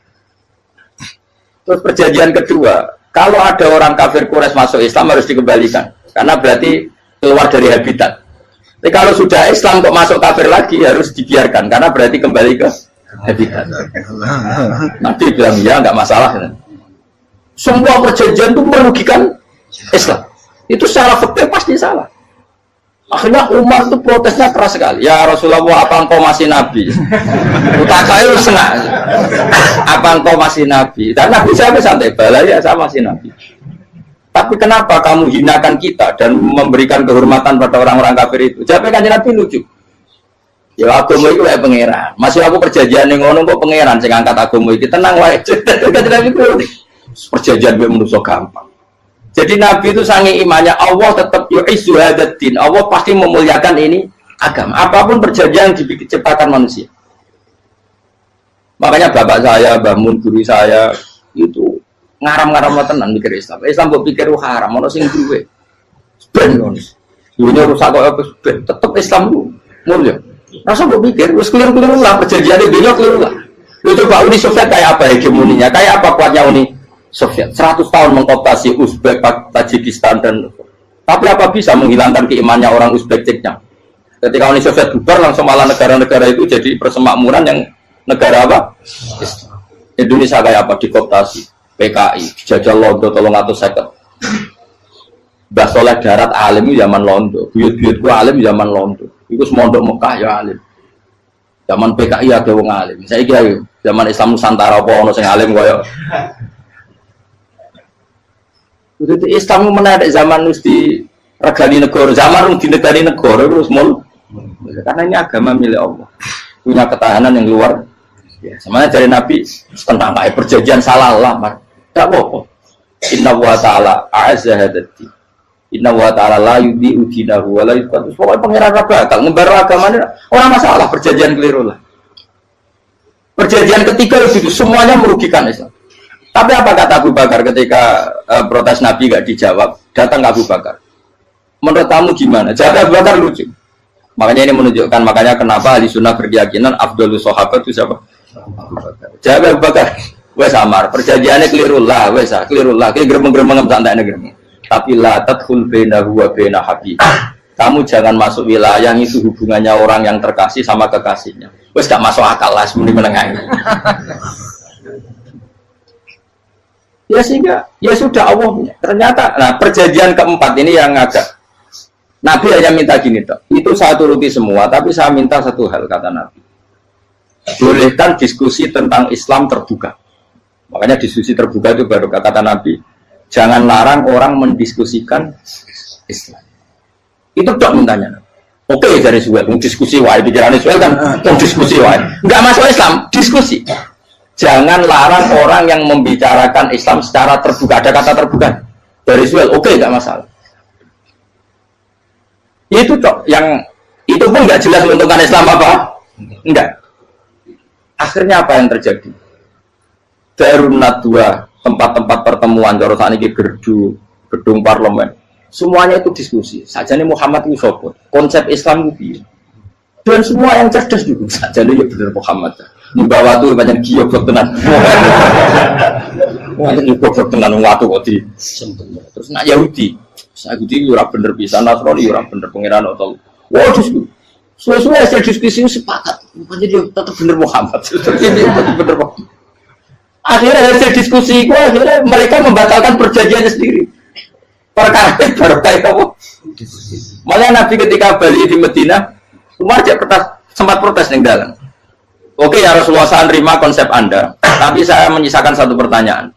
Terus perjanjian kedua, kalau ada orang kafir Quraisy masuk Islam harus dikembalikan karena berarti keluar dari habitat. Tapi kalau sudah Islam kok masuk kafir lagi harus dibiarkan karena berarti kembali ke habitat. Nabi bilang ya nggak masalah. Semua perjanjian itu merugikan Islam. Itu secara fikih pasti salah. Akhirnya Umar itu protesnya keras sekali. Ya Rasulullah, apa engkau masih Nabi? Utakai senang. Apa engkau masih Nabi? Dan Nabi saya santai balai, ya saya masih Nabi. Tapi kenapa kamu hinakan kita dan memberikan kehormatan pada orang-orang kafir itu? Jawabnya kan Nabi lucu. Ya agama itu kayak pangeran. Masih aku perjanjian yang ngono kok pangeran sing angkat agama iki tenang wae. Perjanjian gue menurut gampang. Jadi Nabi itu sange imannya Allah tetap yu'izzu hadzal-din. Allah pasti memuliakan ini agama. Apapun perjanjian yang diciptakan manusia. Makanya bapak saya, Mbah Mun, guru saya itu ngaram-ngaram tenan mikir Islam. Islam mbok pikir haram, ono sing duwe. Ben ngono. Dunia rusak kok ben tetep Islam ku mulya. Rasa mbok pikir wis keliru-keliru lah perjanjiane dunia keliru lah. Lu coba Uni Soviet kayak apa hegemoninya? Kayak apa kuatnya Uni Soviet? 100 tahun mengkooptasi Uzbek, Tajikistan dan tapi apa bisa menghilangkan keimannya orang Uzbek Ceknya? Ketika Uni Soviet bubar langsung malah negara-negara itu jadi persemakmuran yang negara apa? Indonesia kayak apa? Dikooptasi PKI, jajah Londo tolong atau seket. Mbah Soleh Darat alim zaman Londo, buyut-buyutku alim zaman Londo. Iku semondok Mekah ya alim. Zaman PKI ada wong alim. Saya kira zaman Islam Nusantara apa ono sing alim kaya. Itu Islam menarik zaman mesti regani negara, zaman di negara terus mul. Karena ini agama milik Allah. Punya ketahanan yang luar biasa. Semuanya dari Nabi tentang perjanjian salah lah, tidak apa-apa. Inna wa ta'ala a'azza hadati. Inna wa ta'ala la yudhi'u dinahu wa la yudhi'u. Pokoknya pengiran bakal ngembar agamanya orang masalah perjanjian keliru lah. Perjanjian ketiga itu semuanya merugikan Islam. Tapi apa kata Abu Bakar ketika protes Nabi gak dijawab? Datang Abu Bakar. Menurut kamu gimana? Jawab Abu Bakar lucu. Makanya ini menunjukkan makanya kenapa ahli sunnah berkeyakinan Abdul Sahabat itu siapa? Abu Bakar. Jawab Abu Bakar. Wes amar, perjanjiannya keliru lah, wes keliru lah. Kita geremeng-geremeng santai geremeng. Tapi la tadkhul bainahu wa baina habib. Kamu jangan masuk wilayah yang itu hubungannya orang yang terkasih sama kekasihnya. Wes gak masuk akal lah semuanya menengah. Ya sehingga ya sudah Allah. Ternyata nah perjanjian keempat ini yang agak Nabi hanya minta gini toh. Itu saya turuti semua, tapi saya minta satu hal kata Nabi. Bolehkan diskusi tentang Islam terbuka. Makanya diskusi terbuka itu baru kata Nabi. Jangan larang orang mendiskusikan Islam. Itu dok mintanya. Oke dari Suel, diskusi wae pikirannya Suel kan, diskusi wae. Enggak masuk Islam, diskusi. Jangan larang orang yang membicarakan Islam secara terbuka. Ada kata terbuka dari Suel, oke enggak masalah. Itu dok, yang itu pun enggak jelas menentukan Islam apa? Enggak. Akhirnya apa yang terjadi? Darun Nadwa, tempat-tempat pertemuan, cara saat ini gerdu, gedung parlemen, semuanya itu diskusi. Sajane Muhammad itu sopot, konsep Islam itu, dan semua yang cerdas juga. Sajane ya benar Muhammad. Membawa tuh banyak giok tenan. Banyak giok tenan waktu kok di. Terus nak Yahudi, Yahudi ora bener bisa, Nasrani ora bener pengiran atau. Wah diskusi. Sesuai hasil diskusi sepakat, jadi tetap bener Muhammad. Bener Muhammad. Akhirnya hasil diskusi itu akhirnya mereka membatalkan perjanjiannya sendiri. Perkara baru kayak apa? Malah Nabi ketika balik di Medina, Umar sempat protes yang dalam. Oke ya Rasulullah, saya terima konsep Anda, tapi saya menyisakan satu pertanyaan.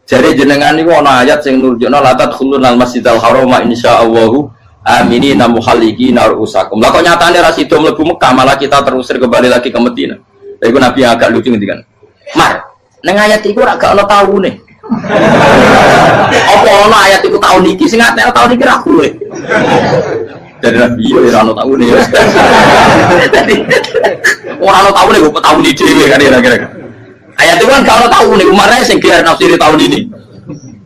Jadi jenengan ini ana ayat sing nurjukna la tadkhulunal masjidal haram insyaallahu aminina muhalliqina ru'usakum. Lah kok nyatane ra sida mlebu Mekah malah kita terusir kembali lagi ke Medina. Lha iku Nabi yang agak lucu ngendikan. Mar, ning ayat iku ora gak ana taune. Apa ana ayat iku taun iki sing ngatene taun iki ra kowe. Dari Nabi yo ora ana taune ya. Ora ana taune kok taun iki dhewe kan kira-kira. Ayat itu kan kalau tahu nih kemarin saya kira nafsiri tahun ini.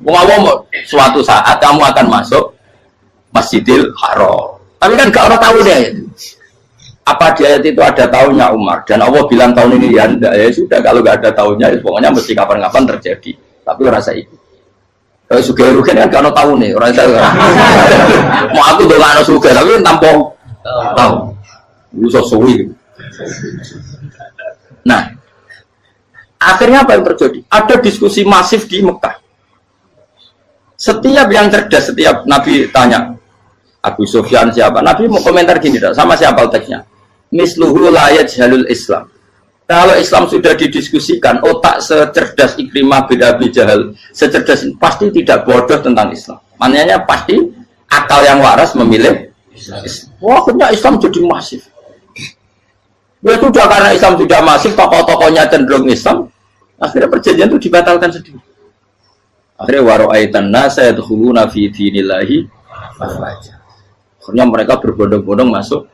Ngomong suatu saat kamu akan masuk Masjidil Haram. Tapi kan kalau tahu deh. Apa di ayat itu ada tahunnya Umar dan Allah bilang tahun ini ya enggak ya sudah kalau nggak ada tahunnya ya, pokoknya mesti kapan-kapan terjadi. Tapi rasa itu. Kalau suka rugen kan kalau tahu nih orang saya. Mau aku udah nggak suka tapi tanpa tahu. Lu sesuai. Nah. Akhirnya apa yang terjadi? Ada diskusi masif di Mekah. Setiap yang cerdas, setiap Nabi tanya, Abu Sufyan siapa? Nabi mau komentar gini, sama siapa teksnya? Misluhu la yajhalul Islam. Kalau Islam sudah didiskusikan, otak secerdas Ikrimah bin Abi Jahal, secerdas pasti tidak bodoh tentang Islam. Maknanya pasti akal yang waras memilih Islam. Wah, akhirnya Islam jadi masif. Ya sudah karena Islam sudah masif, tokoh-tokohnya cenderung Islam, akhirnya perjanjian itu dibatalkan sendiri. Akhirnya waro'aitan nasa yadkhuluna fi dinillahi afwaja. Akhirnya mereka berbondong-bondong masuk.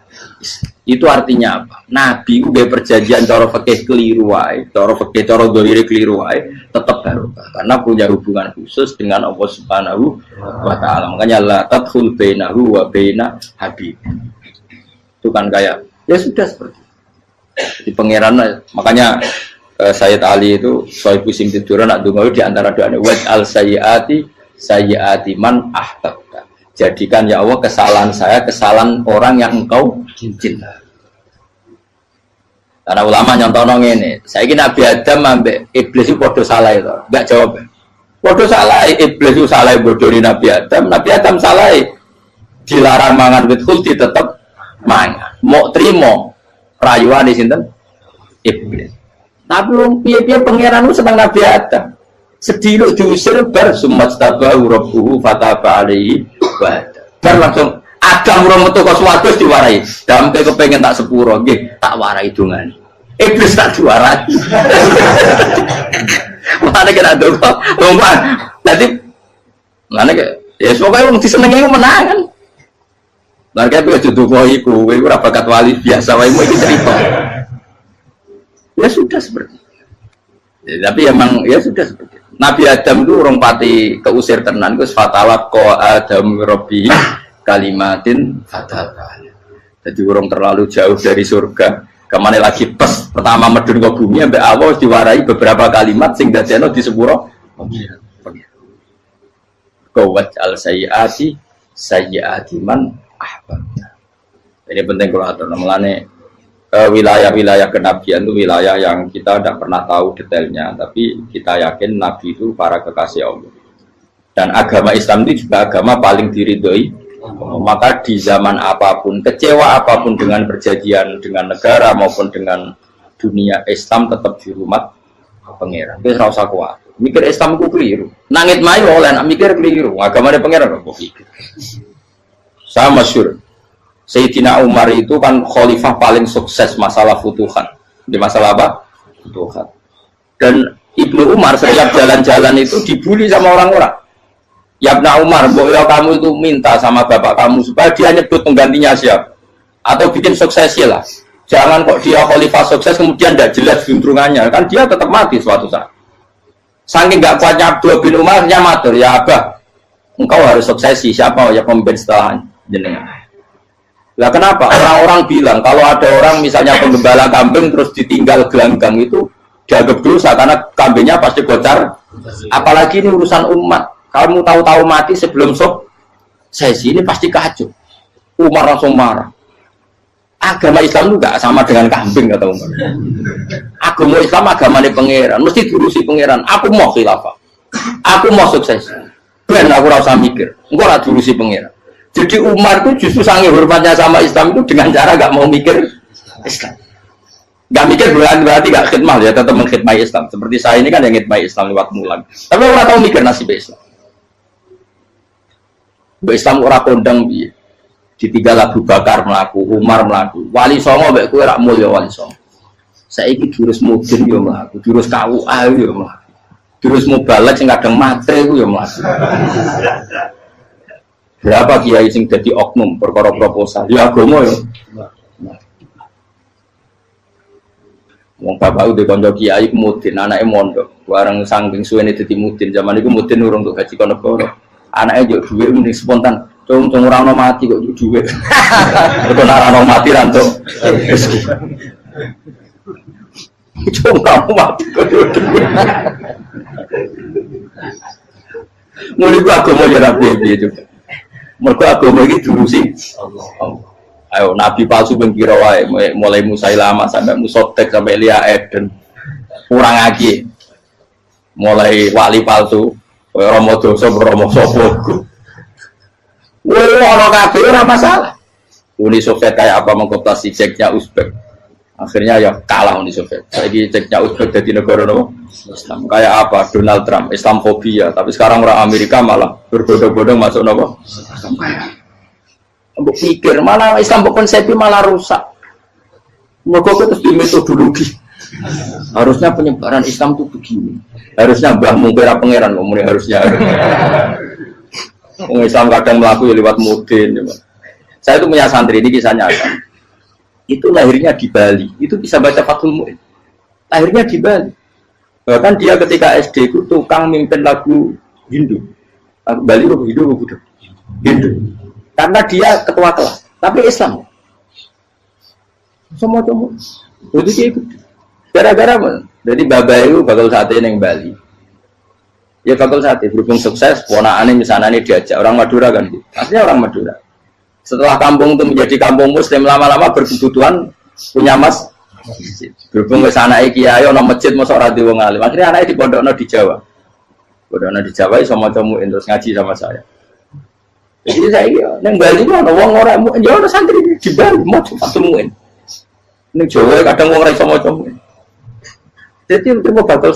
Itu artinya apa? Nabi udah perjanjian cara fikih keliru wae, cara fikih cara dzahir keliru wae, tetap barokah karena punya hubungan khusus dengan Allah Subhanahu wa taala. Makanya la tadkhul bainahu wa baina habib. Itu kan kayak ya sudah seperti di pangeran. Makanya Sayyid Ali itu soal pusing tiduran nak donga di antara doanya wa al sayyiati man ahbabta. Jadikan ya Allah kesalahan saya kesalahan orang yang engkau cinta. Karena ulama nyontono ngene, saiki Nabi Adam ambek iblis itu padha salah itu. Enggak jawab. Padha salah, iblis itu salah bodoni Nabi Adam salah. Dilarang mangan wit khuldi tetep mangan. Mau trimo rayuane sinten? Iblis. Tapi wong piye-piye pangeran ku seneng Nabi Adam. Sediluk diusir bar sumat tabahu rabbuhu fataba alaihi wa bar langsung Adam urung metu kok swarga diwarai. Damke kepengin tak sepuro nggih tak warai dongane. Iblis tak diwarai. Mane kira donga roman. Dadi mane ya pokoke wong disenengi ku menangan. Lah kaya kudu donga iku kowe ora bakat wali biasa wae iki cerita. Ya sudah seperti ya, tapi emang ya sudah seperti itu. Nabi Adam itu orang pati keusir tenan Gus fatawat ko Adam Robbi kalimatin fatal. Jadi orang terlalu jauh dari surga. Kemana lagi pas pertama medun ke bumi sampai awal diwarai beberapa kalimat sing dadekno di sepuro. Qawat al sayyiati man ahbabna. Ini penting kalau atur namanya. Wilayah-wilayah kenabian itu wilayah yang kita tidak pernah tahu detailnya, tapi kita yakin Nabi itu para kekasih Allah. Dan agama Islam itu juga agama paling diridhoi. Maka di zaman apapun, kecewa apapun dengan perjanjian dengan negara maupun dengan dunia, Islam tetap di rumah pangeran. Itu ora usah kuat. Mikir Islam itu keliru. Nangit mayu oleh nak mikir keliru. Agama dia pangeran kok pikir. Saya masyhur. Sayyidina Umar itu kan khalifah paling sukses masalah futuhat. Di masalah apa? Futuhat. Dan Ibnu Umar setiap jalan-jalan itu dibully sama orang-orang. Ya Ibnu Umar, boleh kamu itu minta sama bapak kamu supaya dia nyebut penggantinya siapa. Atau bikin suksesi lah. Jangan kok dia khalifah sukses kemudian tidak jelas juntrungannya. Kan dia tetap mati suatu saat. Saking gak kuatnya Abdullah bin Umar, dia matur, ya Abah, engkau harus suksesi. Siapa ya pemimpin setelah jenengan? Lah kenapa? Orang-orang bilang kalau ada orang misalnya penggembala kambing terus ditinggal gelanggang itu dianggap dosa karena kambingnya pasti bocor. Apalagi ini urusan umat. Kamu tahu-tahu mati sebelum sesi ini pasti kacau. Umar langsung marah. Agama Islam itu gak sama dengan kambing kata Umar. Agama Islam agamanya pangeran, mesti diurusi pangeran. Aku mau khilafah. Aku mau sukses. Ben aku rasa mikir. Engko ora diurusi pangeran. Jadi Umar itu justru sangat hormatnya sama Islam itu dengan cara gak mau mikir Islam. Gak mikir berarti gak khidmah ya, tetap mengkhidmati Islam. Seperti saya ini kan yang khidmati Islam lewat mulan. Tapi orang tahu mikir nasib Islam. Islam orang kondang biye. Ditinggal Abu Bakar melaku, Umar melaku, Wali Songo mbek kowe rak mulya Wali Songo. Saiki jurus mudin yo mlaku, jurus KUA yo mlaku. Jurus mubalek sing kadang matre ku yo mlaku. Berapa kiai sing dadi oknum perkara proposal? Ya agama yo. Wong bapak udah kanca kiai mudin, anake mondok. Bareng saking suwene dadi mudin, zaman iku mudin urung untuk gaji kono negara. Anake yo dhuwit mending spontan. Cung ora ono mati kok dhuwit. Kok ora ono mati ra entuk rezeki. Cung kamu mati kok dhuwit. Mulai agama ya rapi juga. Mergo agama iki diurusi Allah. Ayo nabi palsu ben kira wae mulai Musailama sampai Musotek sampai Elia Eden. Kurang lagi. Mulai wali palsu, Romo dosa Romo sapa. Orang kafir ora masalah. Uni Soviet kayak apa mengkooptasi Ceknya Uzbek. Akhirnya ya kalah Uni Soviet. Jadi Ceknya Uzbek jadi negara Islam. Kayak apa? Donald Trump, Islamfobia. Tapi sekarang orang Amerika malah berbodong-bodong masuk nopo. Mbok pikir malah Islam konsepnya malah rusak. Mergo terus di metodologi. Harusnya penyebaran Islam itu begini. Harusnya Mbah Mungkira pangeran ngomongnya harusnya. Islam kadang melaku ya lewat mudin. Saya itu punya santri, ini kisahnya kan. Itu lahirnya di Bali, itu bisa baca Fathul Mu'in. Lahirnya di Bali. Bahkan dia ketika SD itu tukang mimpin lagu Hindu. Bali itu Hindu. Karena dia ketua kelas, tapi Islam. Semua. Jadi dia ikut. Gara-gara jadi bapak itu bakal sate yang Bali. Ya bakal sate, berhubung sukses, ponakannya misalnya ini diajak orang Madura kan, aslinya orang Madura. Setelah kampung itu menjadi kampung Muslim, lama-lama berkebutuhan punya masjid. Berhubung ke sana kiai, ono masjid masuk radio wong alim. Akhirnya anaknya di pondokno di Jawa. Pondokno di Jawa iso maca muin terus ngaji sama saya. Jadi saya nang Bali ono wong ora muin, ya ono santri di Bali maca Fathul Muin. Ning Jawa kadang wong ora iso maca muin. Jadi itu bakal